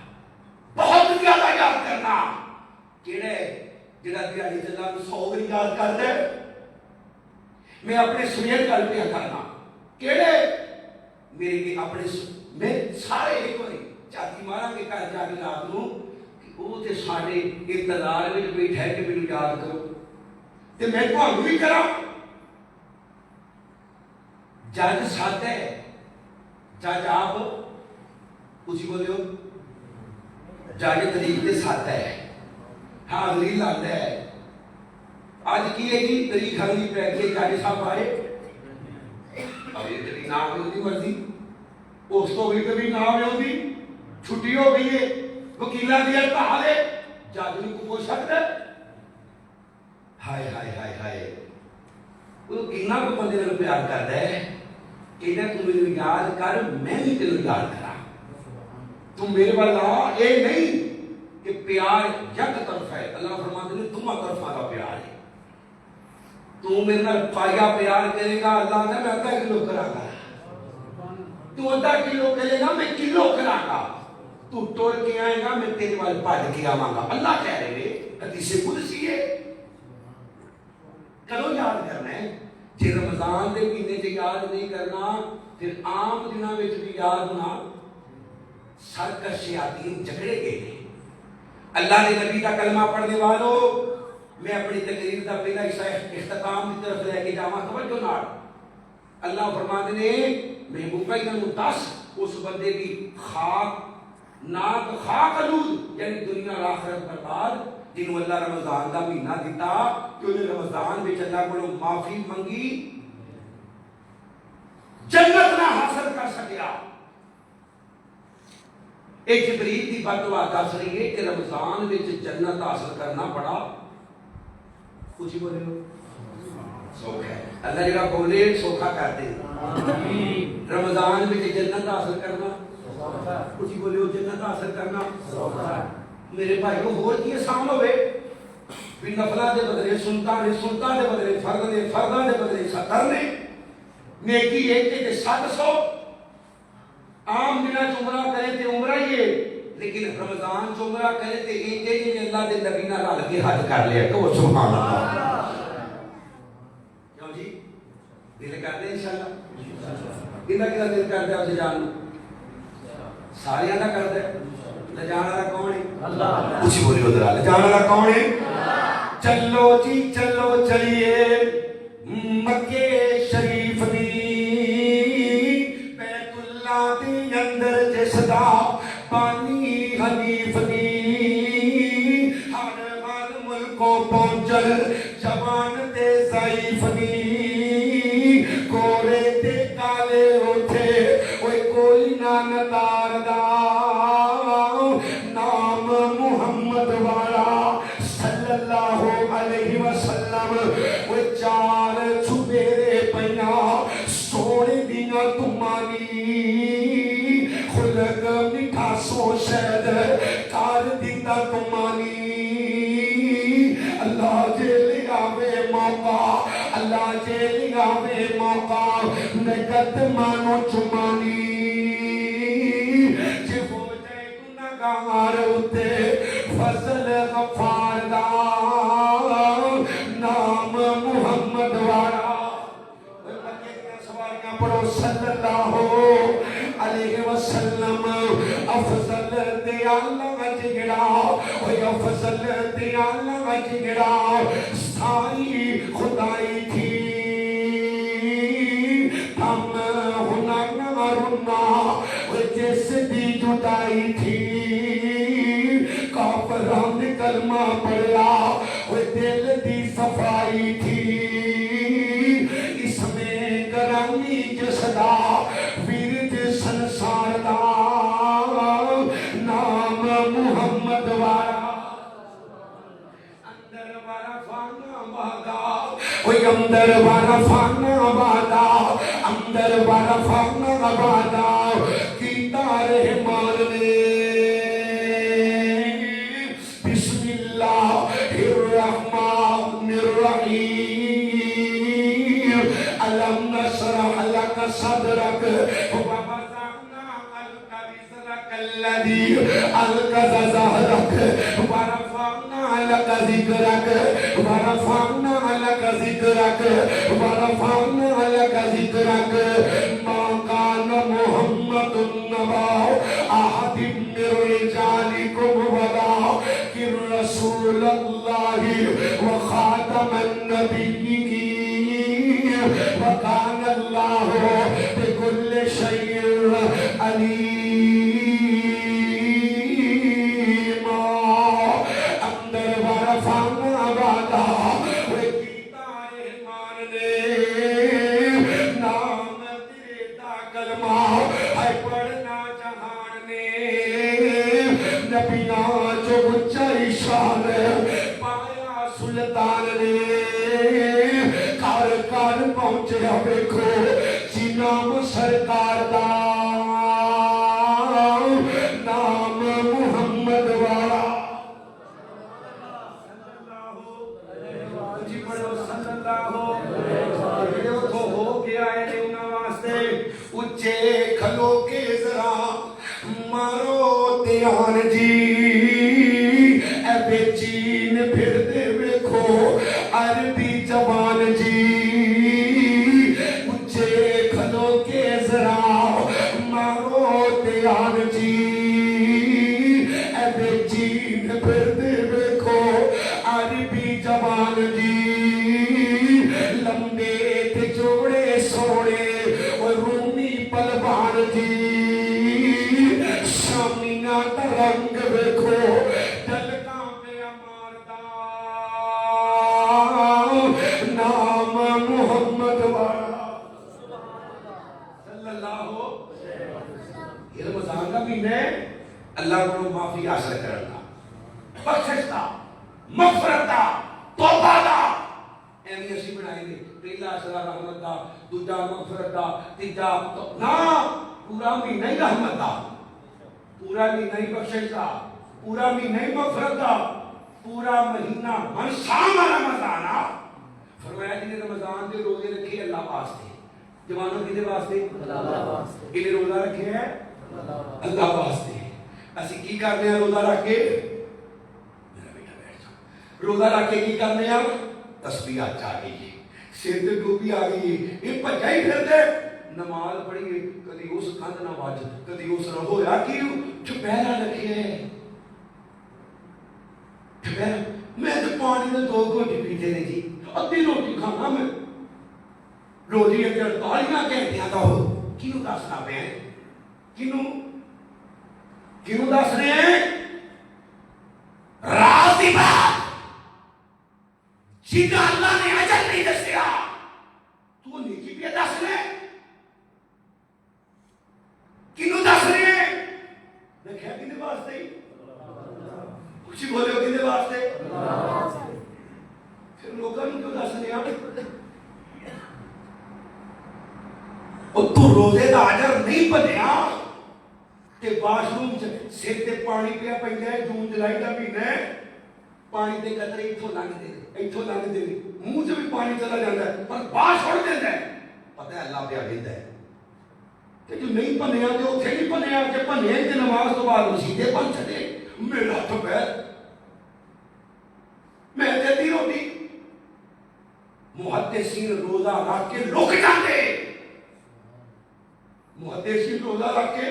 بہت زیادہ یاد کرنا۔ جڑا دیہڑی تے اللہ 100 بار یاد کر دے، میں اپنے سویر گل پہ کرنا، کیڑے میرے کے اپنے میں سارے ایک باری چاتی مارا کے گھر جا کے رات نو کہ وہ تے ساڈے انتظار وچ بیٹھا ہے کہ مینوں یاد کرو، تے میں تھانوں بھی کراں۔ جج ساتھ ہے، جج آپ اسی بولو، جج طریق کے ساتھ ہے، حاضری لاتا ہے۔ آج کی ہے جی تاریخ حاضری پہ کے جج صاحب آئے، اب یہ کبھی نہ ہوئی ہوتی مرضی، اس تو بھی کبھی نہ ہوئی ہوتی، چھٹی ہو گئی ہے، وکیلہ دیا کہا لے، جج نے کو پوچھ سکتا ہے۔ ہائے ہائے ہائے ہائے، وہ کتنا کو بندے نے پیار کرتا ہے، کہتا ہے تم مجھے یاد کر، میں بھی تینوں یاد کرا، تم میرے والا اے نہیں کہ پیار یک طرف ہے۔ اللہ فرماتے ہیں تمہا طرف کا پیار ہے، تو میرے نال پایا پیار کرے گا، اللہ نے میں 1/2 کلو کرا گا، تو 1/2 کلو کرے گا، میں کلو کرا گا، تو ٹور کے آئے گا، میں تیرے والے بھج کے آواں گا۔ اللہ کہہ رہے ہیں حدیث قدسی ہے۔ کدوں یاد کرنا ہے؟ جی رمضان دے مہینے چ یاد نہیں کرنا، پھر عام دنوں میں بھی یاد ہونا، سرکش شیاطین جھگڑے گئے۔ اللہ نے نبی کا کلمہ پڑھنے والوں میں اپنی تقریر کا پہلا حصہ اختتام کی طرف لے کے جاواں توجہ نال اللہ فرماتے نے محبوبہ انہوں دس اس بندے کی خاک ناک خاک آلود یعنی دنیا اور آخرت برباد جنہوں اللہ رمضان کا مہینہ دیتا کہ انہیں رمضان میں اللہ کو معافی منگی جنت نہ حاصل کر سکیا. ایک جبریل کی بددعا دس رہی ہے کہ رمضان میں جنت حاصل کرنا بڑا کچھ بولے ہو سوکھا ہے. اللہ جڑا بولے سوکھا کرتے رمضان میں جنت حاصل کرنا کچھ بولے ہو جنت حاصل کرنا میرے بھائیو ہور کی آسان ہوئے بھی نفلہ دے بدلے سنتاں دے بدلے فرداں دے بدلے 70 نے نیکی ایک تے 700 عام دنوں عمرہ کرے تے عمرہ ہی ہے لیکن رمضان عمرہ کرے تے ایک جی اللہ دے نبی نال رل کے حج کر لیا کہ وہ سبحان اللہ. کیوں جی دل کرتے انشاءاللہ کدا دل کرتا اسے جان سارے کا کرتا ہے. لے جانے والا کون ہے اللہ. کچھ بولی ادھر لے جانے والا کون ہے چلو جی چلو چلیے مکے شریف دی بیت اللہ دی اندر جس دا پانی حنیف دی ہر ملکوں پہنچل جوان تے ضعیف دی گورے تے کالے اٹھے اوے کوئی نہ ندار دا نام محمد والا صلی اللہ علیہ وسلم وہ چار چھپیرے پینا سونے دینا تمانی خلق مٹھا سو شہد کار دیتا تمانی اللہ جے لگاوے موقع اللہ جے لگاوے موقع نگت مانو چمانی جے ہو جائے گناہگار ہوتے فضل غفار دا نام محمد والا سواریاں پڑھو صلی اللہ علیہ وسلم افضل دیاللہ جگڑا افضل دیاللہ جگڑا ساری خدائی تھی ہم ہنانا رنا جس دی جدائی تھی کافران کلمہ پڑھا وہ دل دی صفائی تھی اس میں گرامی جسدا ورد سنسار دا نام محمد والا اندر والا فانا بادا اوہ اندر والا فانا بادا اندر والا فانا بادا کیتا رحمان نے بسم اللہ الرحمن الرحیم علم نشرح لک صدرک ووضعنا عنک وزرک الذی انقض ظہرک ورفعنا لک ذکرک ورفعنا لک ذکرک ورفعنا لک ذکرک ما کان محمد نبا احد من رجالکم ولکن رسول اللہ وخاتم النبیین وکان اللہ بکل شیء علیم. اندر ورفعنا بادا وکیتا رحمان نے نام تیرے دا کلمہ ہے پڑھنا جہان نے نبیاں جو اونچائی شان پایا سلطان نے کار کار پہنچے ویکھو جی نام سرکار دا نام محمد والا جی پڑھو صلی اللہ یہ تو ہو گیا ہے انہاں واسطے اچھے کھلو کے ذرا مارو دھیان جی اے بے چین پھر دے ویکھو عربی زبان جی اچھے کھلو کے ذرا مارو دھیان جی اے بے چین پھر دے ویکھو عربی زبان بخشش دا، مغفرت دا، توبہ دا، ایویں اسی بنائیں گے پہلا اشرا رحمت دا، دوجا مغفرت دا، تیجا نا پورا مہینہ ہی رحمت دا، پورا مہینہ ہی بخشش دا، پورا مہینہ ہی مغفرت دا، پورا مہینہ من صام رمضان فرمایا جنہیں رمضان کے روزے رکھے اللہ واسطے، جوانوں کدے واسطے؟ اللہ واسطے، انہیں روزہ رکھے ہے اللہ واسطے۔ اسی کی کرنے ہیں روزہ رکھ کے؟ میرا بیٹا بیٹھ جا، روزہ رکھ کے کی کرنے ہیں؟ تسبیحات چاہ گئی، سر تے ٹوپی آ گئی، یہ بچہ ہی پھرتے نماز پڑھیے، کدی اس کندھ نہ بج، کدی اس نہ ہویا کیوں چپہرا رکھے ہے، چپہرا میں تو پانی میں 2 گھنٹ پیتے نے جی، ادھی روٹی کھانا میں روزی اگر 48 گھنٹیاں دا ہو، کیوں دسنا پہ ہیں؟ کیوں دس رہے ہیں؟ رات دی بات جیدہ اللہ نے اجر نہیں دسیا تو نیکی پہ دس رہے ہیں، کیوں دس رہے ہیں؟ دیکھیں کنے واسطے ہی کچھ بولے ہو کنے واسطے؟ پھر لوگوں نے کیوں دس رہے ہیں؟ اور تو روزے دا اجر نہیں بنیا تے واش روم سر تے پانی پیا پیندا ہے، جون جولائی دا مہینہ ہے، پانی دے قطرے اتھوں لنگ دے منہ سے بھی پانی چلا جاتا ہے پر باہر چھوڑ دیتا ہے، پتہ ہے اللہ پیا ویندا ہے کہ جو نہیں بنیا تے اوتھے نہیں بنیا، کہ بنیا تے نماز تو بعد مسیدے بن چھڑے، میرا تو پیر میں دیتی روٹی، محدثین روزہ رکھ کے لک جاندے، محدثین روزہ رکھ کے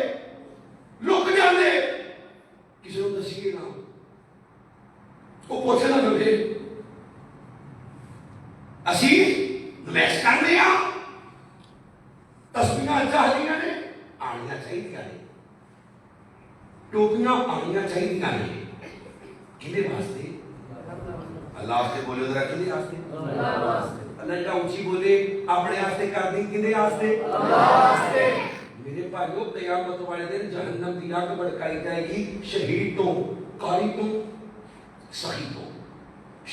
لک جاندے، کسی کو دسیے نا وہ پوچھے نہ لگے، اسی نمیش کرنے ہاں تسبیحاں چاہیے نے آنیاں چاہیے نے، ٹوپیاں آنیاں چاہیے نے، کدے واسطے؟ اللہ واسطے بولے ذرا کدے واسطے؟ اللہ واسطے، اللہ جڑا اونچی بولے اپنے واسطے کر دی کدے واسطے؟ اللہ واسطے۔ میرے بھائیو قیامت والے دن جہنم کی آگ بھڑکائی جائے گی شہید تو، قاری تو، سخی تو،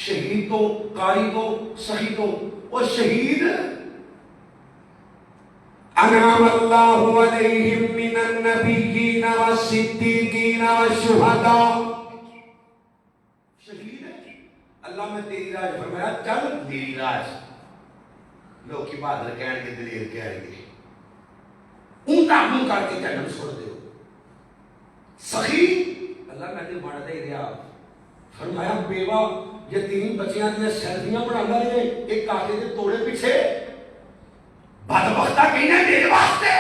شہید تو، قاری تو، سخی تو، اور شہید انعم اللہ علیہم من النبیین والصدیقین والشہداء، شہید ہے اللہ میں تیری راج فرمایا چل میری راج، لوگ کی بہادر کہنے کے دلیر کہنے کے ان کا منہ کر کے جہنم چھوڑ دے، سخی اللہ میں نے مڑ دے دیا، فرمایا بیوہ یتیم بچیاں دیا سیلفیاں بنانا رہے ایک کاٹے دے توڑے پیچھے بدبختہ کہنا میرے واسطے،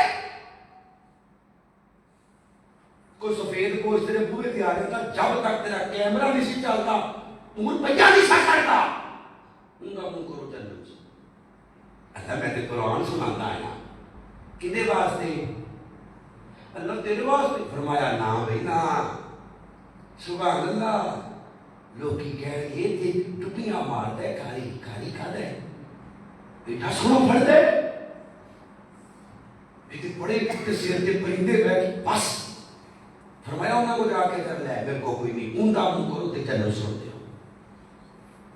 کوئی سفید کو اس طرح پورے دیارے تھا جب تک تیرا کیمرہ نہیں سی چلتا تمہیں پہیا نہیں سا کرتا ان کا منہ کرو جنم سے، اللہ میں نے قرآن سنانا ہے کدے واسطے؟ اللہ تیرے واسطے، فرمایا نا بھائی نا، سبحان اللہ، لوگ کی کہہ رہے تھے ٹپیاں مارتا ہے کھاری کھاری کھا دے بیٹا سنو پڑھ دے، لیکن بڑے کتے سیر کے پرندے بیٹھ بس، فرمایا انہوں کو جا کے کر لے میرے کو کوئی نہیں، ان کا منہ کرو تے جنم سن دے،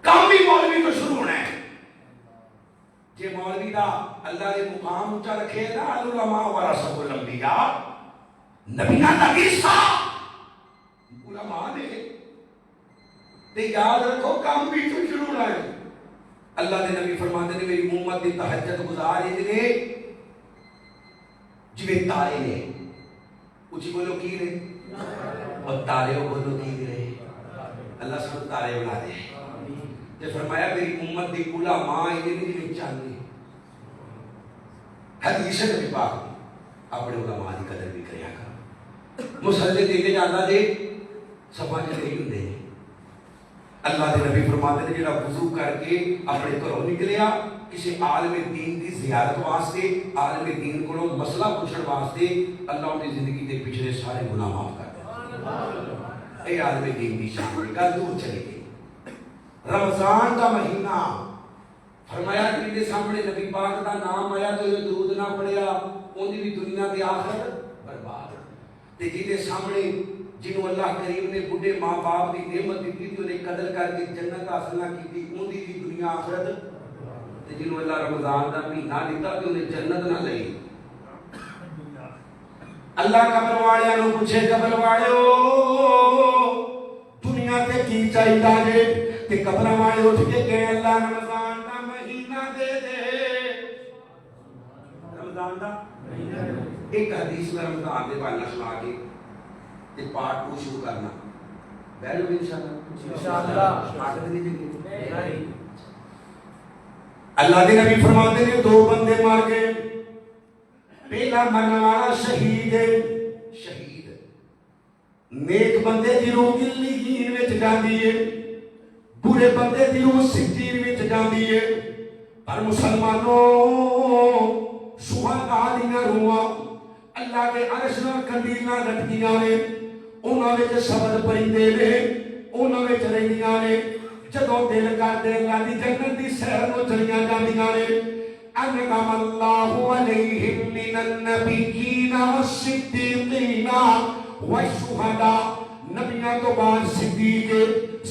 کام بھی مولوی تو شروع ہونا ہے، جے مولوی دا اللہ نے مقام اونچا رکھے نا، العلماء ورثۃ الانبیاء، نبیاں دا ورثہ علماء نے، تے یاد رکھو کام بھی تو شروع ہونا ہے، اللہ نے نبی فرماتے نے میری امت دی تہجد گزار اتنے جویں تارے نے، اچھی بولو کی نے، اور تارے ہو بولو کی نے، اللہ سب تارے بنا دے، تے فرمایا میری امت دی علماء انہیں نہیں چاہتے، حدیث نبی پاک اپنے علماء دی قدر بھی کریا کر، مسجد دیکھے جانا دے صفحہ نہیں ہوں دے، اللہ دے نبی فرماتے نے جڑا وضو کر کے اپنے گھروں نکلیا کسی عالم دین دی زیارت واسطے، عالم دین کو مسئلہ پوچھنے واسطے، اللہ ان کی زندگی دے پچھلے سارے گناہ معاف کر دے، اے عالم دین دی شان گل دور چلی گئی، رمضان کا مہینہ فرمایا کہ دے سامنے نبی پاک دا نام آیا تو یہ درود نہ پڑھیا ان دی بھی دنیا دی آخرت برباد، تے جی دے سامنے جنہوں اللہ کریم نے بڑھے ماں باپ کی نعمت دیتی تھی انہیں قدر کر کے جنت حاصل نہ کی ان دی دنیا آخرت تے جنہوں اللہ رمضان دا مہینہ دیتا تے انہیں جنت نہ لئی اللہ قبر والے نو پوچھے قبر والے دنیا تے کی چاہیے جے تے قبر والے اٹھ کے کہے اللہ رمضان دا مہینہ دے دے رمضان دا ایک حدیث میں رمضان دے بارے سنا کے تے پارٹ 2 شروع کرنا بیٹھو انشاءاللہ اللہ دے نبی فرماتے ہیں دو بندے مار گئے پہلا مرنے والا شہید ہے شہید نیک بندے دی روح علیین وچ جاندی ہے برے بندے دی روح سجین وچ جاندی ہے پر مسلمانوں شہداء دی روح اللہ کے عرش نال کندیل نال لٹکیاں نے انہاں وچ شبد پڑھدے نے انہاں وچ رہندیاں نے جدوں دل کردے اللہ دی جنت دی سیر نو چلیاں جاندیاں نے انعم اللہ علیہم من النبیین والصدیقین والشہداء نبیوں تو بعد صدیق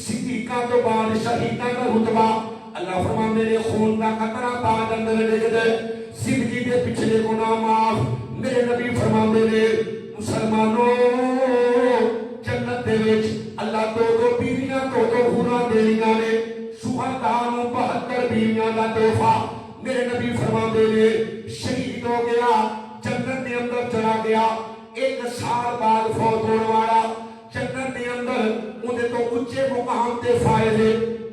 صدیقاں تو بعد شہیداں کا رتبہ اللہ فرماندے میرے خون دا قطرہ بعد اندر ڈگ دے زندگی دے پچھلے گناہ معاف میرے نبی فرماندے نے مسلمانوں جنت دے وچ اللہ دو بیویاں دو حوراں دیاں نے شہداء نوں 72 بیویاں دا تحفہ میرے نبی فرماندے نے شہید ہو گیا جنت دے اندر چلا گیا 1 سال بعد فوت ہونے والا جنت دے اندر اودے تو اونچے مقام تے فائز ہے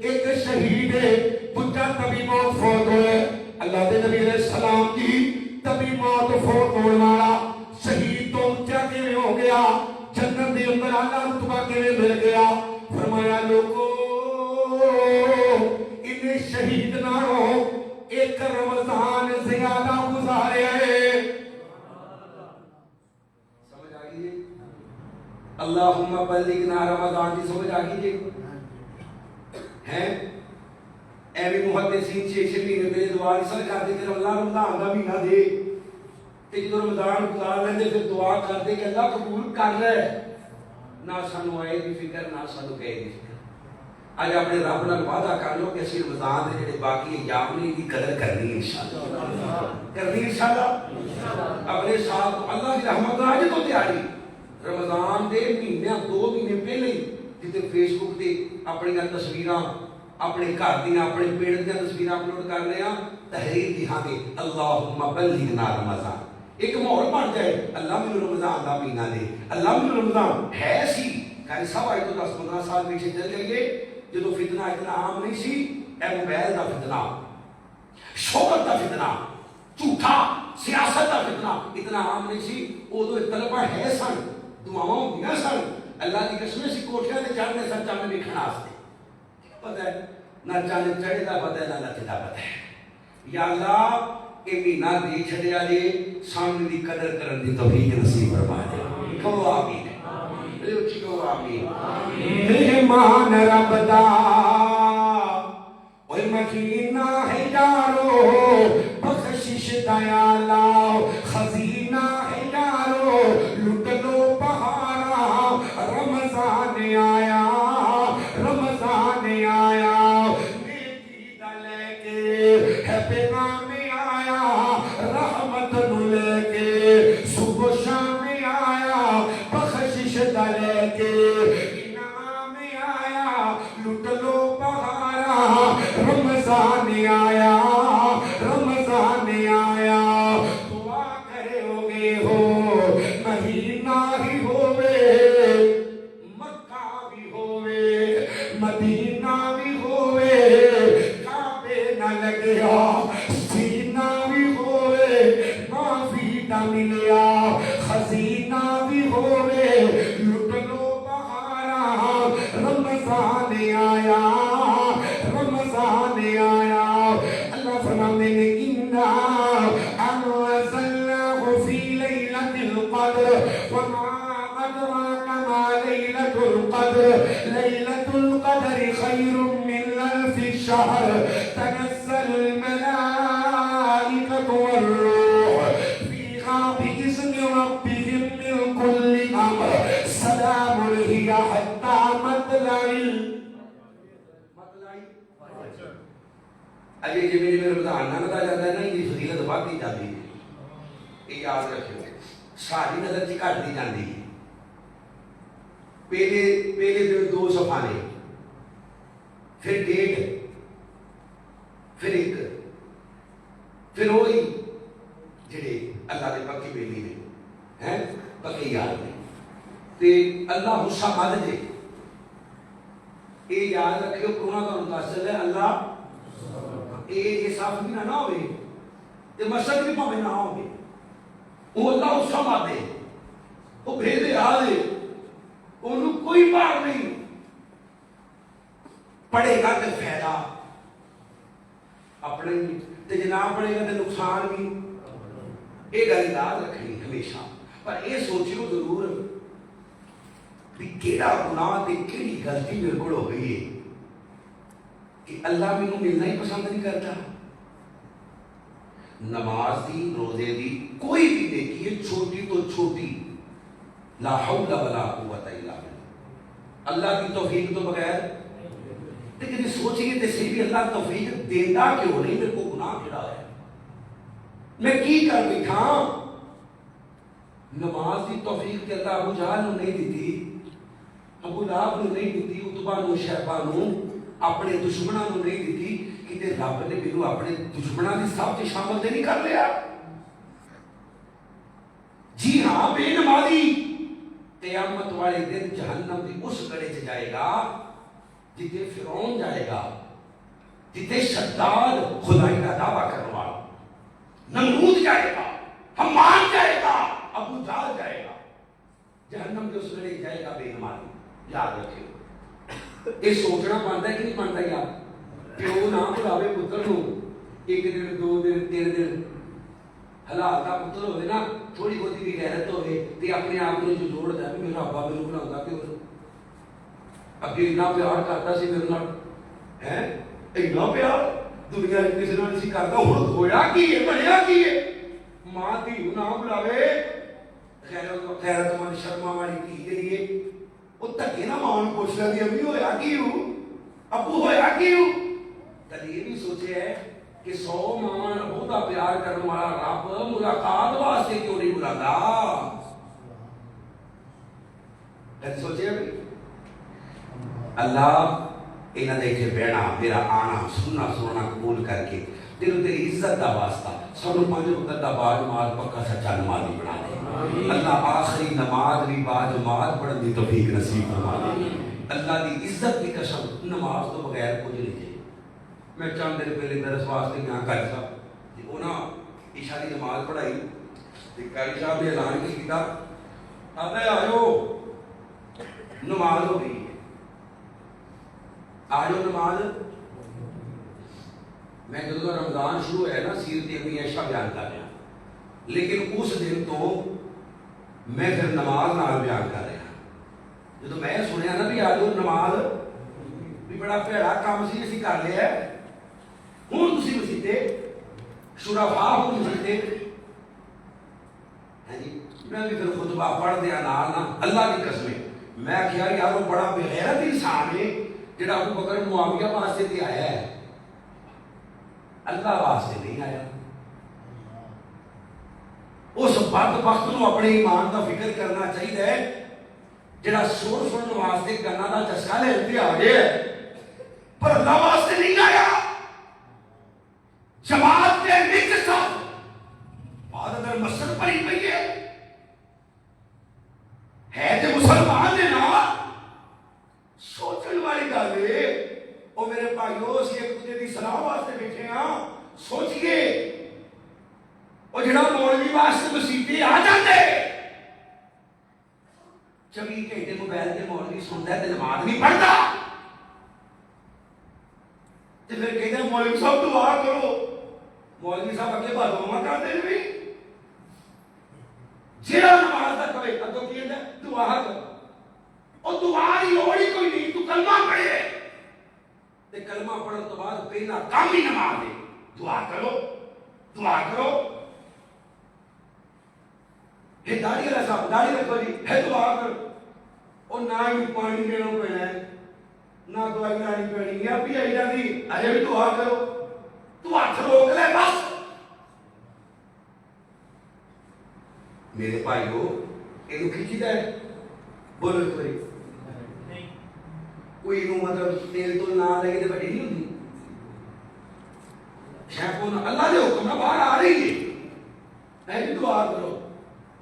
ایک شہید ہے بچہ تبھی موت فوت ہوئے اللہ دے نبی علیہ السلام کی تبھی موت فوت ہونے والا شہید تو اونچا کیویں ہو گیا جنت دے اندر اعلیٰ رتبہ کیویں مل گیا فرمایا لوگو انہیں شہید نہ ہو ایک رمضان زیادہ گزارے سمجھ آگئی جی اللہم بلغنا رمضان کی سمجھ آگئی جی ہیں ایوی محدثین 6 مہینے پہلے دعا رسال کرتے کہ اللہ رمضان دا مہینہ دے تے جدوں رمضان گزار لیندے پھر دعا کرتے کہ اللہ قبول کر لے نہ سانو آئے دی فکر نہ سانو کہے دی فکر آج اپنے رب نال وعدہ کر لو کہ اسی رمضان دے جڑے باقی ایام نے دی قدر کرنی انشاءاللہ کرنی انشاءاللہ اپنے ساتھ اللہ کی رحمت آج تو تیاری رمضان دے مہینے 2 مہینے پہلے ہی جتے فیس بک تے اپنی تصویراں اپنے گھر دیاں اپنے پیڑ دیاں تصویراں اپلوڈ کر رہے ہیں تحریر دیاں گے اللہم بلغنا رمضان ایک مہر بن جائے اللہ میں رمضان دا مہینہ دے اللہ میں رمضان ہے سی قاری صاحب آج تو 10-15 سال پیچھے چل جائیے جدو فتنہ اتنا عام نہیں سی اے موبائل دا فتنہ شہرت دا فتنہ جھوٹا سیاست دا فتنہ اتنا عام نہیں سی ادو طلبہ ہے سن دعاواں ہوندیاں سن اللہ کی قسم سی کوٹھیاں تے چڑھنے سن چاند ویکھن واسطے پتہ ہے نہ چاند چڑھے دا پتہ ہے نہ لچ دا پتہ ہے یا اللہ اے مہینہ دے چھڈیا جے سامنے دی قدر کرن دی توفیق نصیب فرما دے کہو آمین مہمان رب دا اوے مکینہ ہے یارو بخشش دیا لاؤ خزینہ ہے یارو لٹ لو بہارا رمضان آیا رمضان آیا نیکی دا لے کے ہے پیغام آیا رحمت نو لے کے صبح شام آیا بخشش دا لے کے انعام آیا لٹ لو بہارا رمضان آیا رمضان آیا دعا کرے ہوگے ہو مہینہ ہی ہوئے مکہ بھی ہوئے مدینہ بھی ہوئے کعبے نہ لگیا سینہ بھی ہوئے معافی نہ ملیا خزینہ بھی ہوئے لٹ لو بہارا رمضان آیا رمضان آیا اللہ فرمانے نے اِنَّا أَنزَلْنَاهُ فِي لَيْلَةِ الْقَدْرِ وَمَا أَدْرَاكَ مَا لَيْلَةُ الْقَدْرِ لَيْلَةُ الْقَدْرِ خَيْرٌ مِّنْ أَلْفِ شَهْرٍ تَنَزَّلُ الْمَلَائِكَةُ وَالرُّوحُ فِيهَا بِإِذْنِ رَبِّهِمْ مِنْ كُلِّ أَمْرٍ سَلَامٌ اجے جی میرے رمضان نہ بتا جاتا ہے نا یہ فضیلت بڑھتی جاتی ہے. یہ یاد رکھو ساری نظر چ گھٹتی جاتی ہے. پہلے دن 2 صفانے پھر 1.5 پھر 1 پھر وہی جڑے اللہ کے پکی بیلی نے ہیں پکی یار نے تے اللہ غصہ مت دے. یہ یاد رکھو کرونا کا متاثر ہے اللہ یہ صاف بھی نہ ہوئے تے مسجد بھی پاوے نہ ہوئے وہ اللہ غصہ مت دے وہ بھیجے آ دے انہوں کوئی بار نہیں پڑھے گا تو فائدہ اپنے تے جناب پڑھے گا تو نقصان بھی. یہ گل یاد رکھنی ہمیشہ. پر یہ سوچو ضرور کہ کیڑا گناہ تے کیڑی غلطی میرے کو ہو گئی ہے کہ اللہ مینوں ملنا ہی پسند نہیں کرتا. نماز دی روزے دی کوئی بھی نیکی ہے چھوٹی تو چھوٹی لا حول ولا قوت الا باللہ اللہ کی توفیق تو بغیر. لیکن سوچیے تو صحیح بھی اللہ توفیق دیتا کیوں نہیں. میرے کو گناہ کیڑا ہے میں کی کر بیٹھا. نماز کی توفیق تے اللہ ابو جہل نو نہیں دیتی ابو لہب نو نہیں دیتی عتبہ نو شیبہ نو اپنے دشمنوں نو نہیں دیتی کہ رب نے میرے اپنے دشمنوں کی سب سے شامل تے نہیں کر لیا. جی ہاں بے نمازی قیامت والے دن جہنم کی اس گڑے چ جائے گا جتنے فرعون جائے گا جتنے شداد خدائی کا دعویٰ کرنے والا نمرود جائے گا حمان جائے گا ابو جہل جائے گا جہنم کے اس گڑے جائے گا بے نمازی. یاد رکھو یہ سوچنا بنتا ہے کہ نہیں بنتا یار. پیو نہ بلاوے پتر نو 1 دن 2 دن 3 دن حلال کا پتر ہوئے نا تھوڑی بہت بھی غیرت ہوئے تے اپنے آپ کو جو جوڑ دے بھی میرا ابا میرے بلاوندا کہ اگے اتنا پیار کرتا سی میرے نال ہیں اتنا پیار دنیا وچ کسی نال نہیں کردا. ہن ہویا کی ہے بنیا کی ہے ماں دی نہ بلاوے غیرت مند شرما والی کی جڑی وہ تکے نہ ماں نوں پوچھ لے امی ہویا کی ہوں ابو ہویا کی ہوں. کدی یہ بھی سوچے ہے کہ 100 ماں بہتا پیار کرنے والا رب ملاقات واسطے کیوں نہیں بلاتا. کدی سوچے بھائی اللہ انہاں دے کے بہنا میرا آنا سننا قبول کر کے دل تیری عزت دا واسطہ سانو 5 وقت دا با نماز پکا سچا نمازی بنا دے. اللہ آخری نماز بھی با جماعت پڑھن دی توفیق نصیب فرما دے. اللہ دی عزت دی قسم نماز تو بغیر کچھ نہیں ہے. میں چند دن پہلے درس واسطے یہاں قاری صاحب انہاں عشاء دی نماز پڑھائی تے قاری صاحب نے اعلان کیتا آتے آجو نماز ہو گئی آجو نماز. میں جب رمضان شروع ہے نا سیرت ابن عائشہ بیان کر رہا لیکن اس دن تو میں پھر نماز نال بیان کر رہا. جب میں سنیا نا بھی آجو نماز بھی بڑا بھڑا کام سی اسی کر لیا ہوں تسی مسیتے شرفا ہو مسیتے میں بھی پھر خطبہ پڑھ دیا نال نا اللہ کی قسم میں کیا یار وہ بڑا بغیرت انسان ہے جڑا ابو بکر معاویہ واسطے تے آیا ہے اللہ واسطے نہیں آیا. اس بدبخت نو اپنے ایمان کا فکر کرنا چاہیے جڑا سور سننے واسطے کرنا دا چسکا لے آ گیا پر اللہ واسطے نہیں آیا. جماعت کے نک ساتھ بعد اگر مسجد پڑی پئی ہے تے مسلمان نے نا سوچن والی گل ہے. او میرے بھائیو اسی ایک دوسرے دی صلاح واسطے بیٹھے ہاں سوچئے او جڑا مولوی واسطے مسیتے آ جاندے 24 گھنٹے موبائل تے مولوی سندا ہے تے نماز نہیں پڑھدا تے پھر کہندا مولوی صاحب دعا کرو. مولوی صاحب اگے دعا کرتے ہیں بھی جڑا نماز دا کہے اگوں کی کہندا دعا کرو. او دعا دی لوڑ ہی کوئی نہیں تو کلمہ پڑھے تے کلمہ پڑھن تو بعد پہلا کام ہی نماز ہے. دعا کرو دعا کرو. یہ داڑھی والا صاحب داڑھی رکھو جی ہے دعا کرو. اور نہ ہی پانی دینا پینا ہے نہ دوائی لانی پینی ہے ابھی آئی جاتی اجے بھی دعا کرو. تو ہاتھ روک لے بس. میرے بھائیو یہ کھچی ہے بولو ایک باری کوئی مطلب تیل تو نہ لگے تو بڑی نہیں ہوتی شیخ اللہ کے حکم نہ باہر آ رہی ہے اے بھی دعا کرو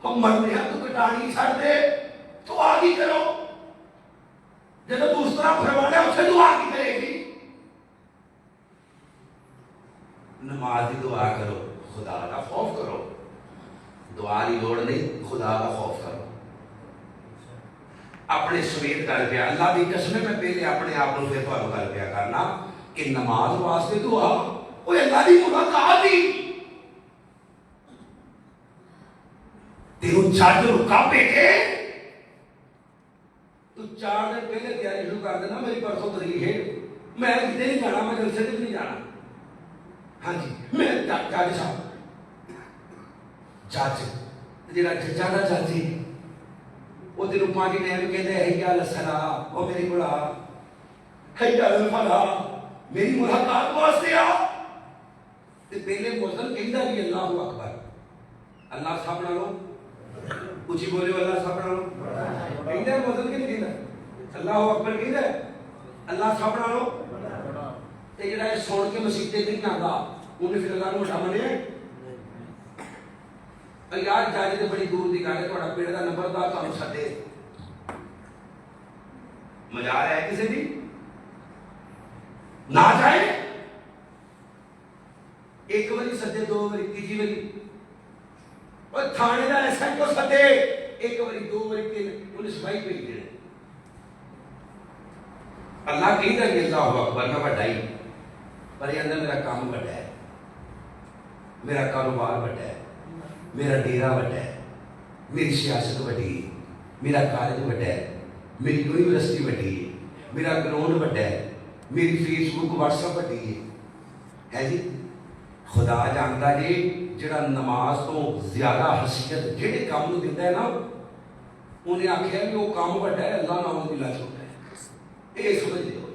ہم مرنے ہیں تو کٹانی چھڑ دے دعا کی کرو جب دوسرا فرمانا اسے دعا کی کرے گی نماز کی دعا کرو خدا کا خوف کرو دعا کی لوڑ نہیں خدا کا خوف کرو اپنے سمیت کر پیا اللہ کی قسم میں پہلے اپنے آپ کو پھر تمہیں کر پیا کرنا کہ نماز واسطے دعا وہ اللہ کی ملاقات ہی تیروں چاچ رکا پہ کے تو 4 دن پہلے تیاری شروع کر دینا میری پرسوں تاریخ ہے میں کتنے نہیں جانا میں جلسے سے بھی نہیں جانا ہاں جی میں جج صاحب جج جہاں ججا کا جج ہے وہ تینوں 5 ٹائم کہتے ہیں حیا الصلاۃ وہ میری بڑا حیا الفلاح میری ملاقات واسطے آ تے پہلے مؤذن کہندا بھی اللہ اکبر اللہ سب نالوں اونچی بولے اللہ سب نالوں کہندا مؤذن کہ نہیں کہندا اللہ اکبر کہندا اللہ سب نالوں تے جڑا سن کے مسجد تے نہیں آندا انہیں پھر اللہ نوں اٹھا منیا یار جاجے تے بڑی دور دی گل ہے تہاڈا پیڑ دا نمبردار تانوں سدے مزہ ہے کسی دی نہ جائے ایک باری سدے 2 باری تیجی باری اور تھانے دا ایسا کیوں سدے ایک باری 2 باری 3 انہیں سپاہی بھیج دے اللہ کہندا کہ اللہ اکبر میں بڑا ہی پر یہ اندر میرا کام بڑا ہے میرا کاروبار بڑا ہے میرا ڈیرا بڑا ہے میری سیاست بڑی ہے میرا کالج بڑا ہے میری یونیورسٹی بڑی ہے میرا گراؤنڈ بڑا ہے میری فیس بک واٹس ایپ بڑی ہے جی خدا جانتا جی جڑا نماز تو زیادہ حیثیت جہے کام نو دیتا ہے نا انہیں آخیا کہ وہ کام بڑا ہے اللہ نام دلا چھوٹا ہے یہ سمجھ لو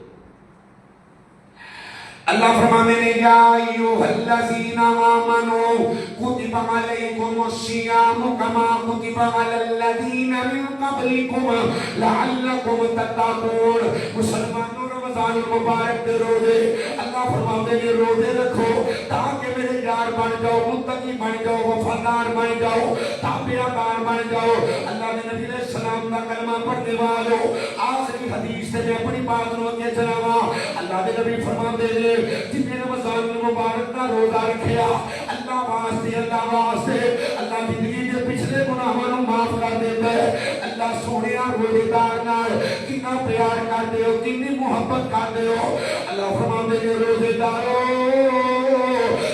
اللہ فرمانے نے یا ایھا الذین آمنوا کتب علیکم الصیام کما کتب علی الذین من قبلکم لعلکم تتقون مسلمانوں رمضان المبارک دے روزے اللہ فرماتے ہیں روزے رکھو تاکہ میرے یار بن جاؤ متقی بن جاؤ وفادار بن جاؤ تابعدار بن جاؤ اللہ نے نبی علیہ السلام کا کلمہ پڑھنے والوں آخری حدیث سے میں اپنی بات نو اگے چلاواں اللہ دے نبی فرماتے ہیں جن نے رمضان المبارک کا روزہ رکھیا اللہ واسطے اللہ زندگی دے پچھلے گناہاں نو معاف کر دیندا ہے اللہ سونیا روزے دار نال کتنا پیار کردے ہو کتنی محبت کردے ہو اللہ فرماندے نے روزے دارو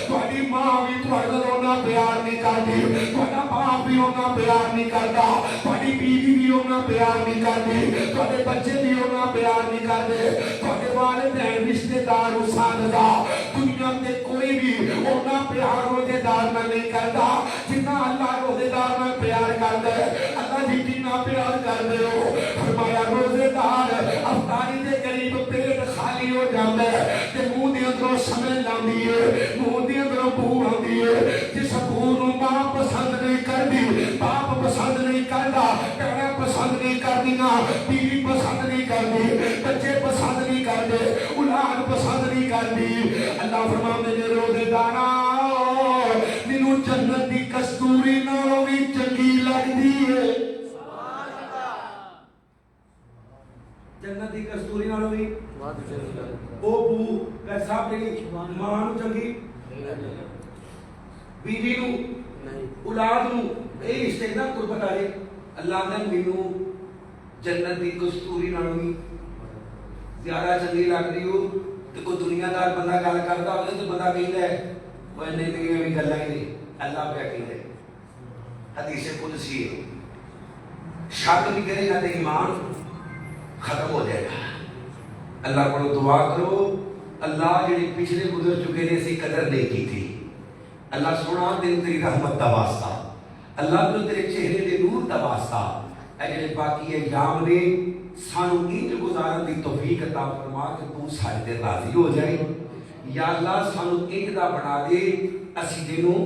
تہاڈی ماں بھی تہاڈے نال اوناں پیار نہیں کردی تہاڈا باپ بھی اوناں پیار نہیں کردا تہاڈی بیوی بھی اوناں پیار نہیں کردی تہاڈے بچے بھی اوناں پیار نہیں کردے تہاڈے والدین رشتہ دار اساتذہ دنیا تے کوئی بھی اوناں پیار روزے دار نال نہیں کردا جتنا اللہ روزے دار نال پیار کردا ہے اللہ جی کتنا پیار کردے ہو فرمایا روزے دار افطاری دے قریب پیٹ خالی ہو جاندا ہے تے منہ دے اندروں سمجھ آندی ہے منہ دے اندروں بو آندی ہے جس بو نوں ماں پسند نہیں کردی باپ پسند نہیں کردا بہن پسند نہیں کردیاں بیوی پسند نہیں کردی بچے پسند نہیں کردے اولاد پسند نہیں کردی اللہ فرماندے نے روزے دارا مینوں جنت دی کستوری نالوں بھی چنگی لگدی ہے جنت دی کستوری نالوں بھی او بو کیسا تیری ماں نوں چنگی بیوی نوں اولاد نوں اے رشتے دا قربت والے اللہ نے مینوں جنت دی کستوری نالوں بھی زیادہ چنگی لگ رہی ہو تو کوئی دنیا دار بندہ گل کرتا ہوگا تو بندہ کہتا ہے وہ نہیں میں بھی گلا ہی نہیں اللہ پہ کہتا ہے حدیث قدسی ہے شک بھی کرے گا تو ایمان ختم ہو جائے گا اللہ کو دعا کرو اللہ جڑے پچھلے گزر چکے نے اسی قدر نہیں کی تھی اللہ سونا دن تیری رحمت دا واسطہ اللہ تو تیرے چہرے دے نور دا واسطہ اے جڑے باقی ایام نے سانو انج گزارن دی توفیق عطا فرما کہ تو سارے تے راضی ہو جائے یا اللہ سانو ایک دا بنا دے اسی دینوں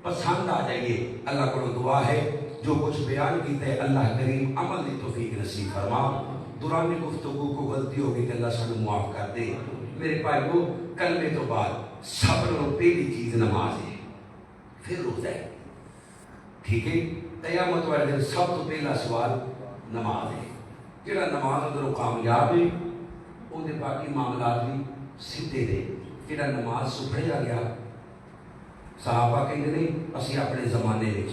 پسند آ جائیے. اللہ کو دعا ہے جو کچھ بیان کیتا ہے اللہ کریم عمل کی توفیق نصیب فرما. دوران گفتگو کو غلطی ہوگی کہ اللہ سانو معاف کر دے. میرے بھائیو کلمے تو بعد سب کو پہلی چیز نماز ہے پھر روزہ ہے. ٹھیک ہے قیامت والے دن سب تو پہلا سوال نماز ہے. جڑا نماز ادھر کامیاب ہے اندر باقی معاملات بھی سیدھے دے. جڑا نماز سپڑے آ گیا صحابہ کہتے نہیں اسی اپنے زمانے میں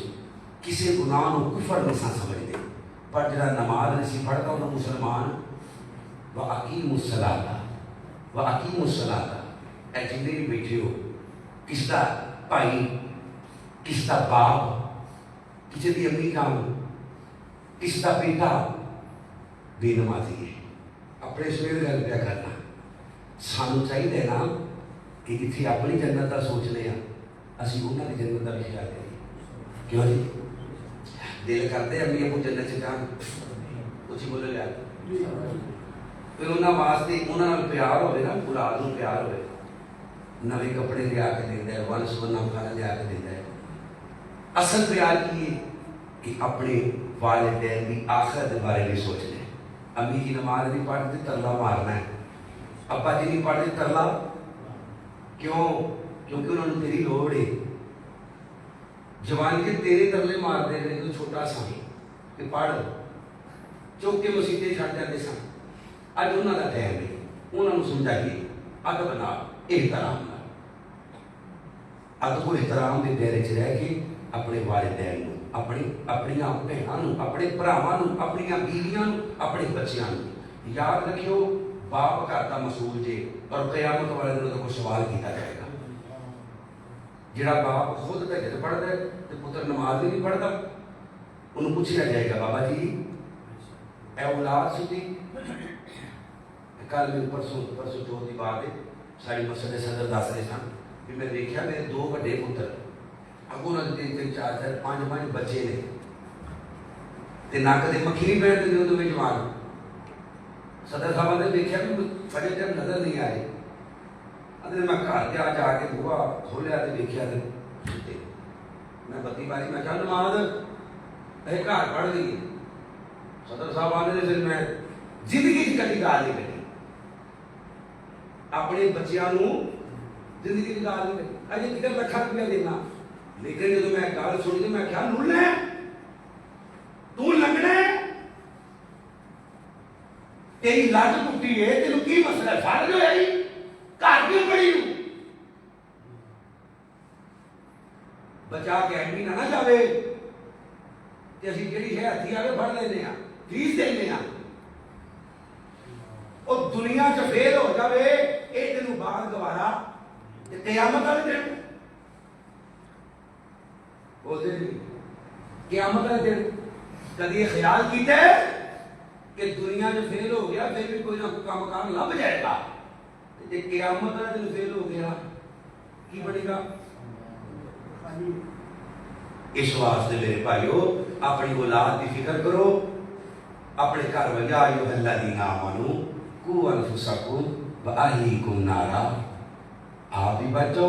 کسی گناہ کو کفر نہیں سمجھتے پر جڑا نماز نہیں پڑھتا انہوں مسلمان وَأَقِیمُوا الصَّلَاةَ وَأَقِیمُوا الصَّلَاةَ. اے جتنے بھی بیٹھے ہو کس کا بھائی کس کا باپ کسی کی امی جان کس کا بیٹا بے نمازی ہے اپنے سویر گل پیا کرنا. سانو چاہیے نا کہ اتنے اپنی جنت کا سوچ لیں اسی انہوں کی جنت کا بھی خیال کریں. کیوں جی دل کرتے امی ابو جنت سے جان کچھ بولے لیا پھر انہوں واسطے انہوں پیار ہوئے نا مراد نو پیار ہوئے نوے کپڑے لیا کے دیتا ہے ون سونا کھانا لیا کے دیتا ہے. اصل پیار کی ہے کہ اپنے والدین کی آخرت کے بارے میں سوچ لیں. امی کی نماز نہیں پڑھتے ترلا مارنا ہے ابا جی نہیں پڑھتے ترلا کیوں کیونکہ انہوں نے تیری لوڑ ہے. جوان کے تیرے ترلے مارتے رہے تو چھوٹا سا کہ پڑھ چوک کے مسیطے چھڑ جاتے سن. اج انہوں کا ٹائم ہے انہوں نے سمجھائیے ادب نال احترام نال ادب و احترام کے دائرے چ رہ کے اپنے والدین اپنی بہنوں اپنے بھراواں اپنی بیویاں اپنے بچیاں یاد رکھیو باپ گھر کا مسئول جے اور قیامت والے دن کو سوال کیتا جائے گا. جڑا باپ خود تہجد پڑھتا ہے تو پتر نماز نہیں پڑھتا انہوں پوچھا جائے گا بابا جی اے اولاد ستی کل میں پرسوں چوتھ کی بات ہے ساری مسجد صدر دس رہے سن کہ میں دیکھا میرے دو بڑے پتر اگوں نہ تین چار پانچ بچے نے تے نہ کدے مکھی نہیں پہنتے نے اندر جوان. صدر صاحب نے دیکھا بھی بڑے ٹائم نظر نہیں آئے. اندر میں گھر جا کے بوا کھولیا تو دیکھا تو میں بتی باری میں کہا نماز گھر پڑھ گئی. صدر صاحب آنے پھر میں زندگی کی کبھی گال نہیں کری اپنے بچیاں زندگی کی گال نہیں کری. اجے کدھر لکھا روپیہ دینا لیکن جب میں گل سنی تو میں کیا لڑنا تو لگنا تیری لت ٹوٹی ہے تینوں کی مسئلہ ہے فرض ہوا جی گھر کیوں پڑی بچا کے ایڈمی نہ جائے کہ اسی جڑی ہے ہتھی آگے پڑھ لینے ہیں فیس دینے ہیں اور دنیا چ فیل ہو جائے یہ تینوں بعد دوبارہ قیامت والے دن بولتے نہیں قیامت والے دن کدی یہ خیال کیتا ہے کہ دنیا جو فیل ہو گیا پھر بھی کوئی نہ کوئی کام کام لب جائے گا. قیامت والے دن فیل ہو گیا کی بنے گا. اس واسطے میرے بھائیو اپنی اولاد کی فکر کرو اپنے گھر میں یا ایھا الذین آمنوا قوا انفسکم واہلیکم نارا. آپ بھی بچو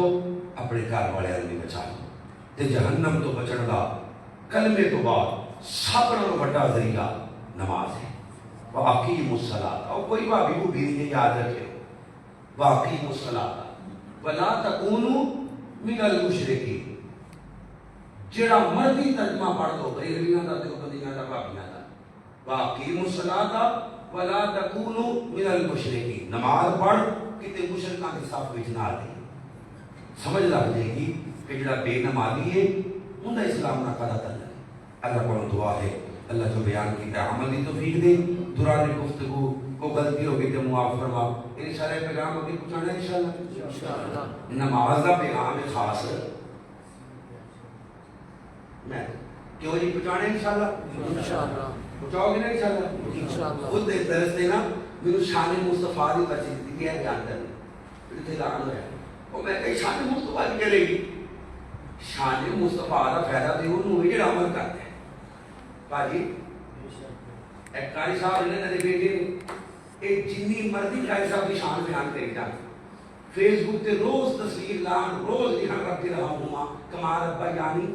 اپنے گھر والے بھی بچاؤ. تے جہنم تو بچن دا کلمے تو بعد سب نال بڑا ذریعہ نماز ہے. وَأَقِیمُوا الصَّلَاةَ اور کوئی بھابی کو بھی یاد رکھے وَأَقِیمُوا الصَّلَاةَ وَلَا تَکُونُوا مِنَ الْمُشْرِکِینَ. جڑا مرضی ترجمہ پڑھ دو بریلویاں دا تے بندیاں دا بھابیاں دا وَأَقِیمُوا الصَّلَاةَ وَلَا تَکُونُوا مِنَ الْمُشْرِکِینَ. نماز پڑھ کتے مشرکاں کے صف وچ نہ آ جائے. سمجھ لگ جائے گی کہ جڑا بے نمازی ہے انہوں نے اسلام نہ قدر کرنا. اللہ کو دعا ہے اللہ جو بیان کیتا ہے عمل کی توفیق دے. دوران گفتگو کو غلطی ہوگی تو معاف فرما. انشاءاللہ پیغام ابھی پہنچانا ہے انشاءاللہ. نماز کا پیغام ہے خاص میں کیوں جی پہنچانا ہے انشاءاللہ پہنچاؤ گے نا انشاءاللہ. خود درس دینا میرے شان مصطفیٰ کی بچی دی ہے بیان کرنا اتنے اعلان ہوا اور میں کہیں شان مصطفیٰ کی کرے گی. شان مصطفیٰ کا فائدہ تو انہوں جڑا عمل کرتا ہے. باجی ایک قاری صاحب نے میرے بیٹے ایک جنی مرضی قاری صاحب کی شان بیان کری جا فیس بک تے روز تصویر لان روز لکھن رب رہا ہوں کما ربا یعنی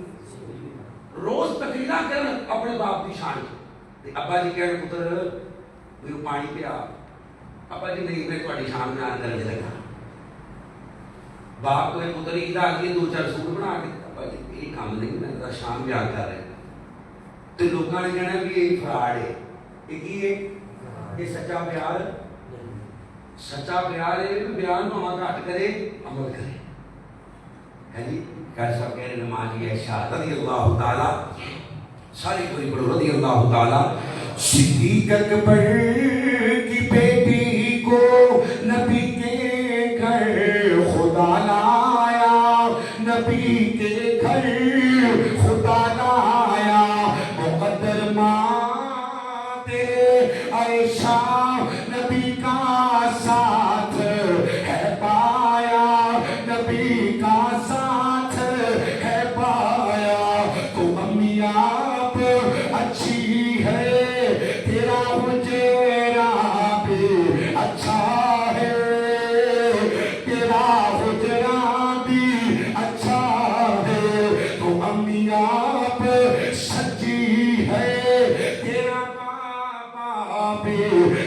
روز تقریرا کرن اپنے باپ کی شان تے ابا جی کہن پتر میرے پانی پیا ابا جی نہیں میں تہاڈی شان بیان کرنے لگا باپ کو پتر عید آ گئی 2-4 سوٹ بنا کے ابا جی یہ کام نہیں میں تو شان بیان کر رہے تو لوگوں نے کہنا بھی یہ فراڈ ہے یہ کی ہے یہ سچا پیار سچا پیار ہے بیان کو ہم گھٹ کرے عمل کرے ہے جی کیسا کہہ رہے نمازی عائشہ رضی اللہ تعالی ساری کوئی پڑھو رضی اللہ تعالی صدیق اکبر کی بیٹی کو نبی کے گھر خدا لایا نبی کے گھر خدا لایا مقدر ماں تیرے عائشہ نبی کا ساتھ ہے پایا نبی کا ساتھ ہے پایا تو امی آپ اچھی ہے تیرا حجرہ بھی اچھا ہے تیرا حجرہ بھی اچھا ہے تو امی آپ سچی ہے تیرا بابا بھی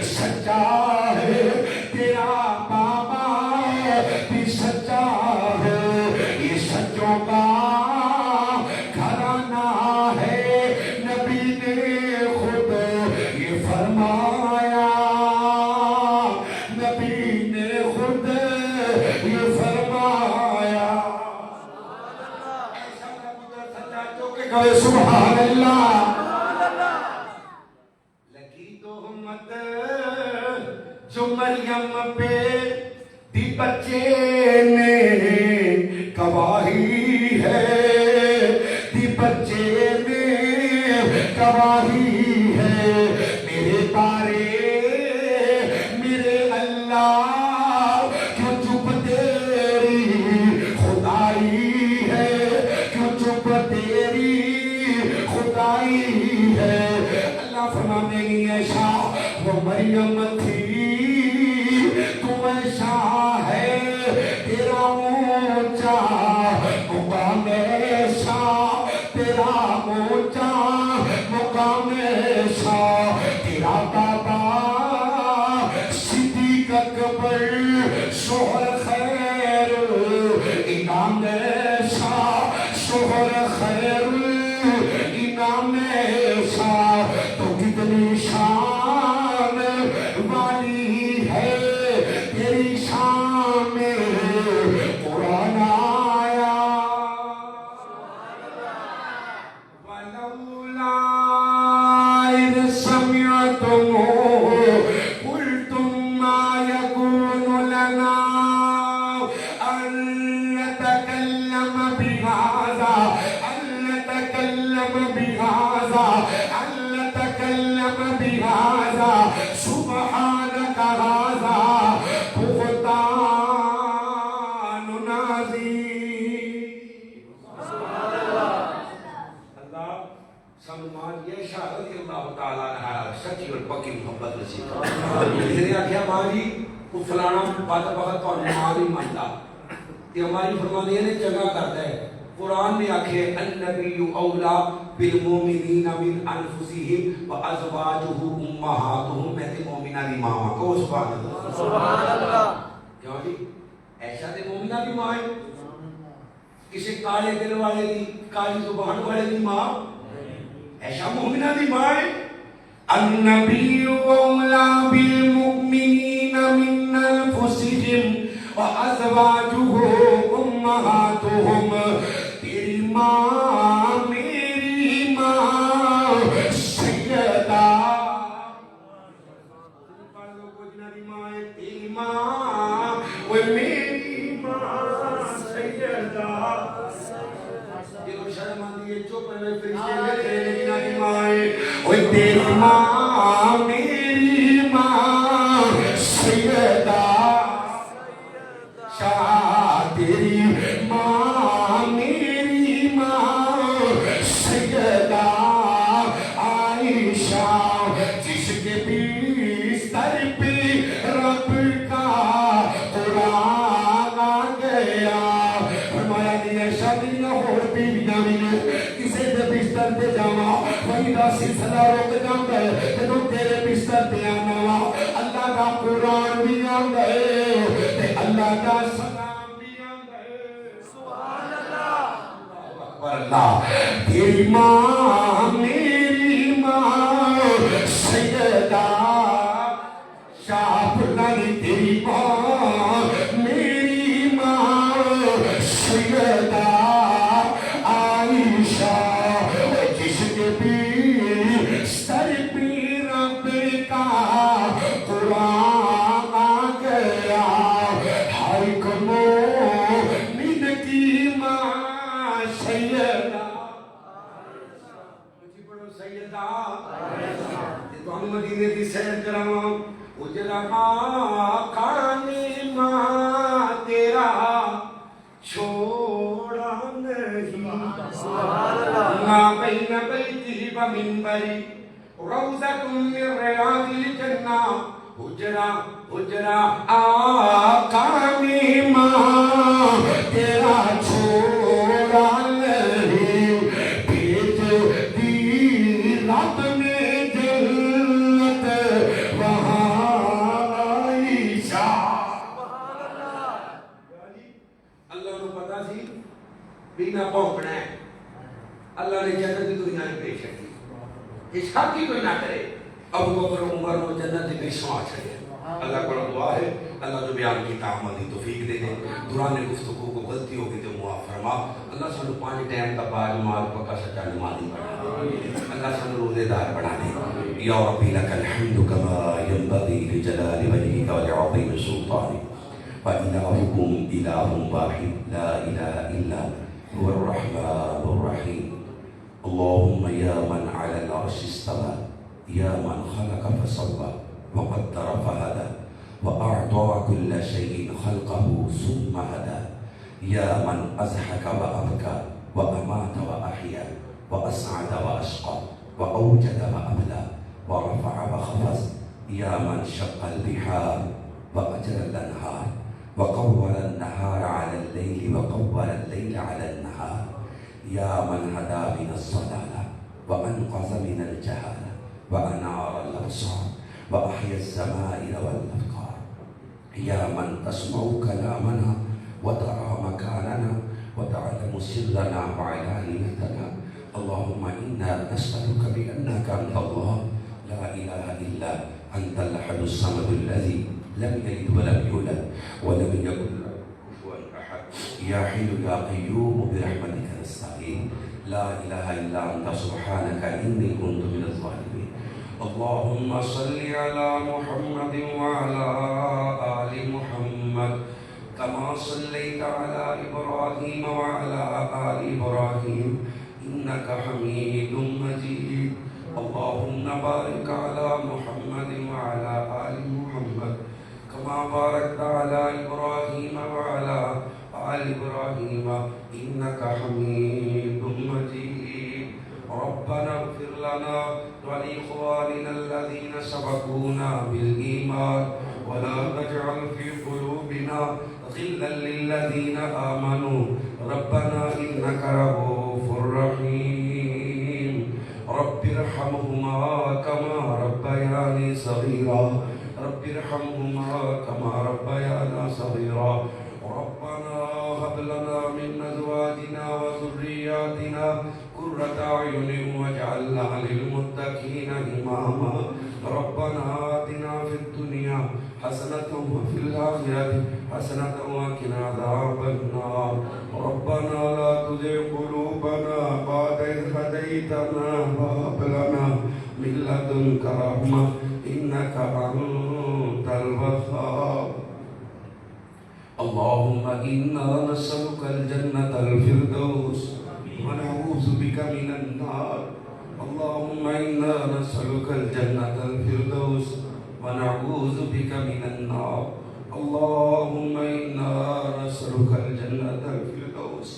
سچا ہے تیرا بابا بھی سچا ہے یہ سچوں کا گھرانہ ہے نبی نے خود یہ فرمایا نبی نے خود یہ فرمایا سبحان اللہ لگی تو ہمت جو مریم پہ بھی بچے نے گواہی ہے بھی بچے نے گواہی ہے میرے بارے میرے اللہ کیوں چپ تیری خدائی ہے کیوں چپ تیری خدائی ہے اللہ فرمانے کی ایسا وہ مریم تھی تو ایسا ہے تیرا اونچا مقام ایسا تیرا اونچا مقام ایسا تیرا بابا صدیق اکبر شوہر خیر امام ایسا شوہر خیر امام ایسا تو کتنی شان والی ہے تیری شان میں قرآن آیا وَلَوْلَا إِذْ سَمِعْتُمُوهُ قُلْتُمْ مَا يَكُونُ لَنَا أَن نَّتَكَلَّمَ بِهَذَا أَن نَّتَكَلَّمَ بِهَذَا أَن نَّتَكَلَّمَ بِهَذَا سُبْحَانَكَ هَذَا بُهْتَانٌ عَظِيمٌ اللہ سلمان یہ شاہ رضی اللہ تعالیٰ عنہ سچی اور پکی محبت نصیب اس نے آخیا ماں جی وہ فلانا بات بخت تو ماں بھی مانتا کہ ہماری فرمانی نے جگہ کرتا ہے قرآن نے آکھے النبی اولا بالمومنین من انفسہم وازواجہ امہاتہم میں تے مومنہ دی ماں کو سبحان اللہ سبحان اللہ کیوں جی ایسا تے مومنہ دی ماں ہے کسی کالے دل والے دی کالی زبان والے دی ماں ایسا مومنہ دی ماں ہے النبی اولا بالمؤمنین من انفسہم وازواجہ امہاتہم تیری ماں میری ماں سیدہ تیری ماں وہ میری ماں سیدہ یہ شرم آندی ہے چوپ میں فرشتے بیٹھے لیکن آگے ماں ہے وہ تیری ماں میری ماں سیدہ شاہ تیری ماں میری ماں سیدہ عائشہ جس کے بستر پہ رب کا قرآن فیصلہ رک جاتا ہے جدوں تیرے بستر تے آنا وا اللہ دا قرآن بھی آندا ہے تے اللہ دا سلام بھی آندا ہے سبحان اللہ اللہ تیری ماں میری ماں سیدہ شاہ پرانی تیری ماں میری ماں سیدہ عائشہ جس کے بھی سر پہ رب کا قرآن آ گیا ہر ایک مومن کی ماں سیدہ مجھے پڑھو سیدہ تو ہم مدینے کی سیر کراواں اجلا آقا نے ماں تیرا چھوڑا نہیں ما بین بیتی و منبری روضۃ من ریاض الجنہ حجرہ آقا نے ماں تیرا چھوڑا نہیں بھیج دی رب نے جنت وہاں اللہ نے پتا سی بینا پونکنا ہے اللہ نے جنت کی دنیا میں پیش کی اس حق کی کوئی نہ کرے ابو بکر عمر کو جنت کی پیشوا چھڑے اللہ کو دعا ہے اللہ جو بیان کی تعامل دی توفیق دے دے دوران گفتگو کو غلطی ہوگی تو معاف فرما اللہ سانو 5 ٹائم کا باج مال پکا سچا نمازی بنا اللہ سانو روزے دار بنا دے یا ربی لک الحمد کما ينبغي لجلال وجهك ولعظيم سلطانك وإلهكم إله واحد لا إله إلا هو الرحمن الرحيم اللهم يا من على العرش استوى يا من خلق فسوى وقدر فهدى وأعطى كل شيء خلقه ثم هدى يا من أضحك وأبكى وأمات وأحيا وأسعد وأشقى وأوجد وأبلى ورفع وخفض يا من شق البحار وأجرى الأنهار وقور النهار على الليل وقور الليل على النهار يا من هدى من الضلالة وأنقذ من الجهالة وأنار الأبصار وأحيا الزمائر والأفكار يا من تسمع كلامنا وترى مكاننا وتعلم سرنا وعلانيتنا اللهم إنا نسألك بأنك أنت الله لا إله إلا أنت الأحد الصمد الذي لم يلد ولم يولد ولم يكن له كفوا أحد يا حي يا قيوم برحمتك نستعين لا إله إلا أنت سبحانك إني كنت من الظالمين اللهم صل على محمد وعلى آل محمد كما صليت على إبراهيم وعلى آل إبراهيم إنك حميد مجيد اللهم بارك على محمد وعلى آل محمد كما باركت على إبراهيم وعلى آل إبراهيم إنك حميد مجيد ربنا اغفر لنا ولإخواننا الذين سبقونا بالإيمان ولا تجعل في قلوبنا غلا للذين آمنوا ربنا إنك رؤوف رحيم رب ارحمهما كما ربياني صغيرا رب ارحمهما كما ربيانا صغيرا ربنا هب لنا من أزواجنا وذرياتنا قرة أعين واجعلنا للمتقين إماما ربنا آتنا في الدنيا حسنة وفي الآخرة حسنة وقنا عذاب النار ربنا لا تزغ قلوبنا بعد إذ هديتنا وهب لنا من لدنك رحمة إنك أنت الوهاب اللهم إنا نسألك الجنة الفردوس ونعوذ بك من النار اللهم إنا نسألك الجنة الفردوس ونعوذ بك من النار اللهم إنا نسألك الجنة الفردوس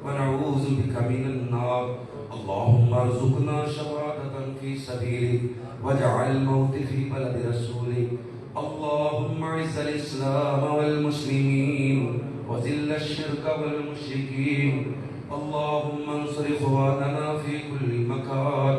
ونعوذ بك من النار اللهم ارزقنا شهادة في سبيلك واجعل الموت في بلد رسولك اللهم اعز الإسلام والمسلمين وذل الشرك والمشركين اللهم انصر إخواننا في كل مكان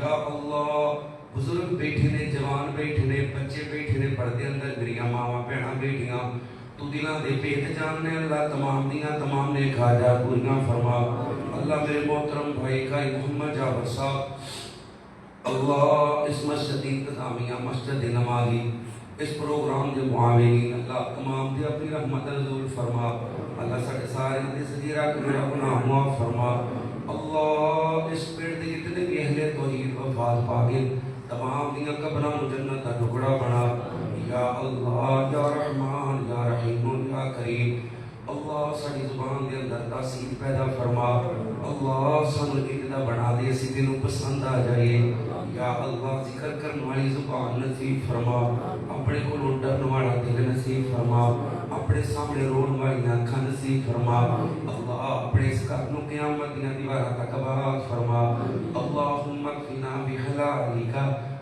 یا اللہ بزرگ بیٹھے نے، جوان بیٹھے نے، بچے بیٹھے نے پردے اندر، میری ماواں بہناں بیٹھیاں، تو دلاں دے بھید جاننے اللہ تمام دیاں تمام نیک حاجات پوریاں فرما۔ اللہ میرے محترم بھائی کا محمد جعفر صاحب، اللہ اس مسجد انتظامیہ، مسجد نمازی، اس پروگرام کے معاونین، اللہ تمام دے اپنی رحمت نزول فرما۔ اللہ ساڈے سارے دے سجیرہ میرا گناہ معاف فرما۔ اللہ اس پیڑ دے جتنے بھی اہل توحید وفات پاگے تمام دیاں قبراں نوں جنت دا ٹکڑا بنا۔ یا اللہ یا رحمان یا رحیم یا کریم، اللہ ساری زبان دے اندر تاثیر پیدا فرما۔ اللہ سانو اقدا بنا دے، اسی تینوں پسند آ جائیے۔ یا اللہ ذکر کرنے والی زبان نصیب فرما، اپنے کو ڈرن والا دل نصیب فرما، اپنے سامنے رون والی آنکھاں نصیب فرما۔ اللہ اپنے اس گھر نوں قیامت دیاں دیواراں تک آباد فرما۔ اللہم اکفنا بحلالک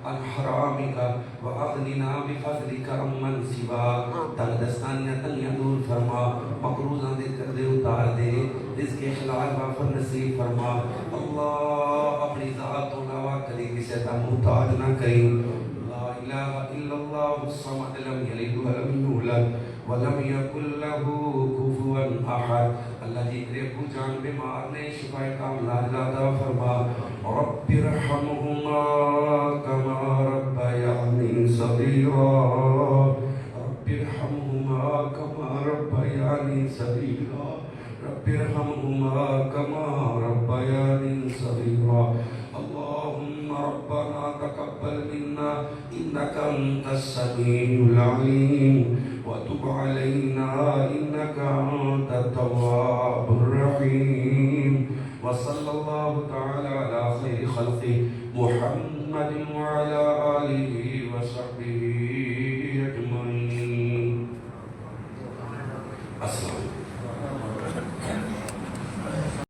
عن حرامک واغننا بفضلک عمن سواک۔ تنگ دستانیاں تنگیاں دور فرما، مقروضاں دے قرضے اتار دے، رزق حلال وافر نصیب فرما۔ اللہ اپنی ذات تو علاوہ کبھی کسی کا محتاج نہ کریں۔ لا الہ الا اللہ الصمد لم یلد ولم یولد ولم یکن لہ کفوا احد۔ اللہ جی میرے ابو جان بیمار نے، شفا کاملہ عطا فرما۔ رب ارحمہما کما ربیانی صغیرا، رب ارحمہما کما ربیانی صغیرا، رب ارحمہما کما ربیانی صغیرا۔ اللہم ربنا تقبل منا انک انت السمیع العلیم وتب علینا انک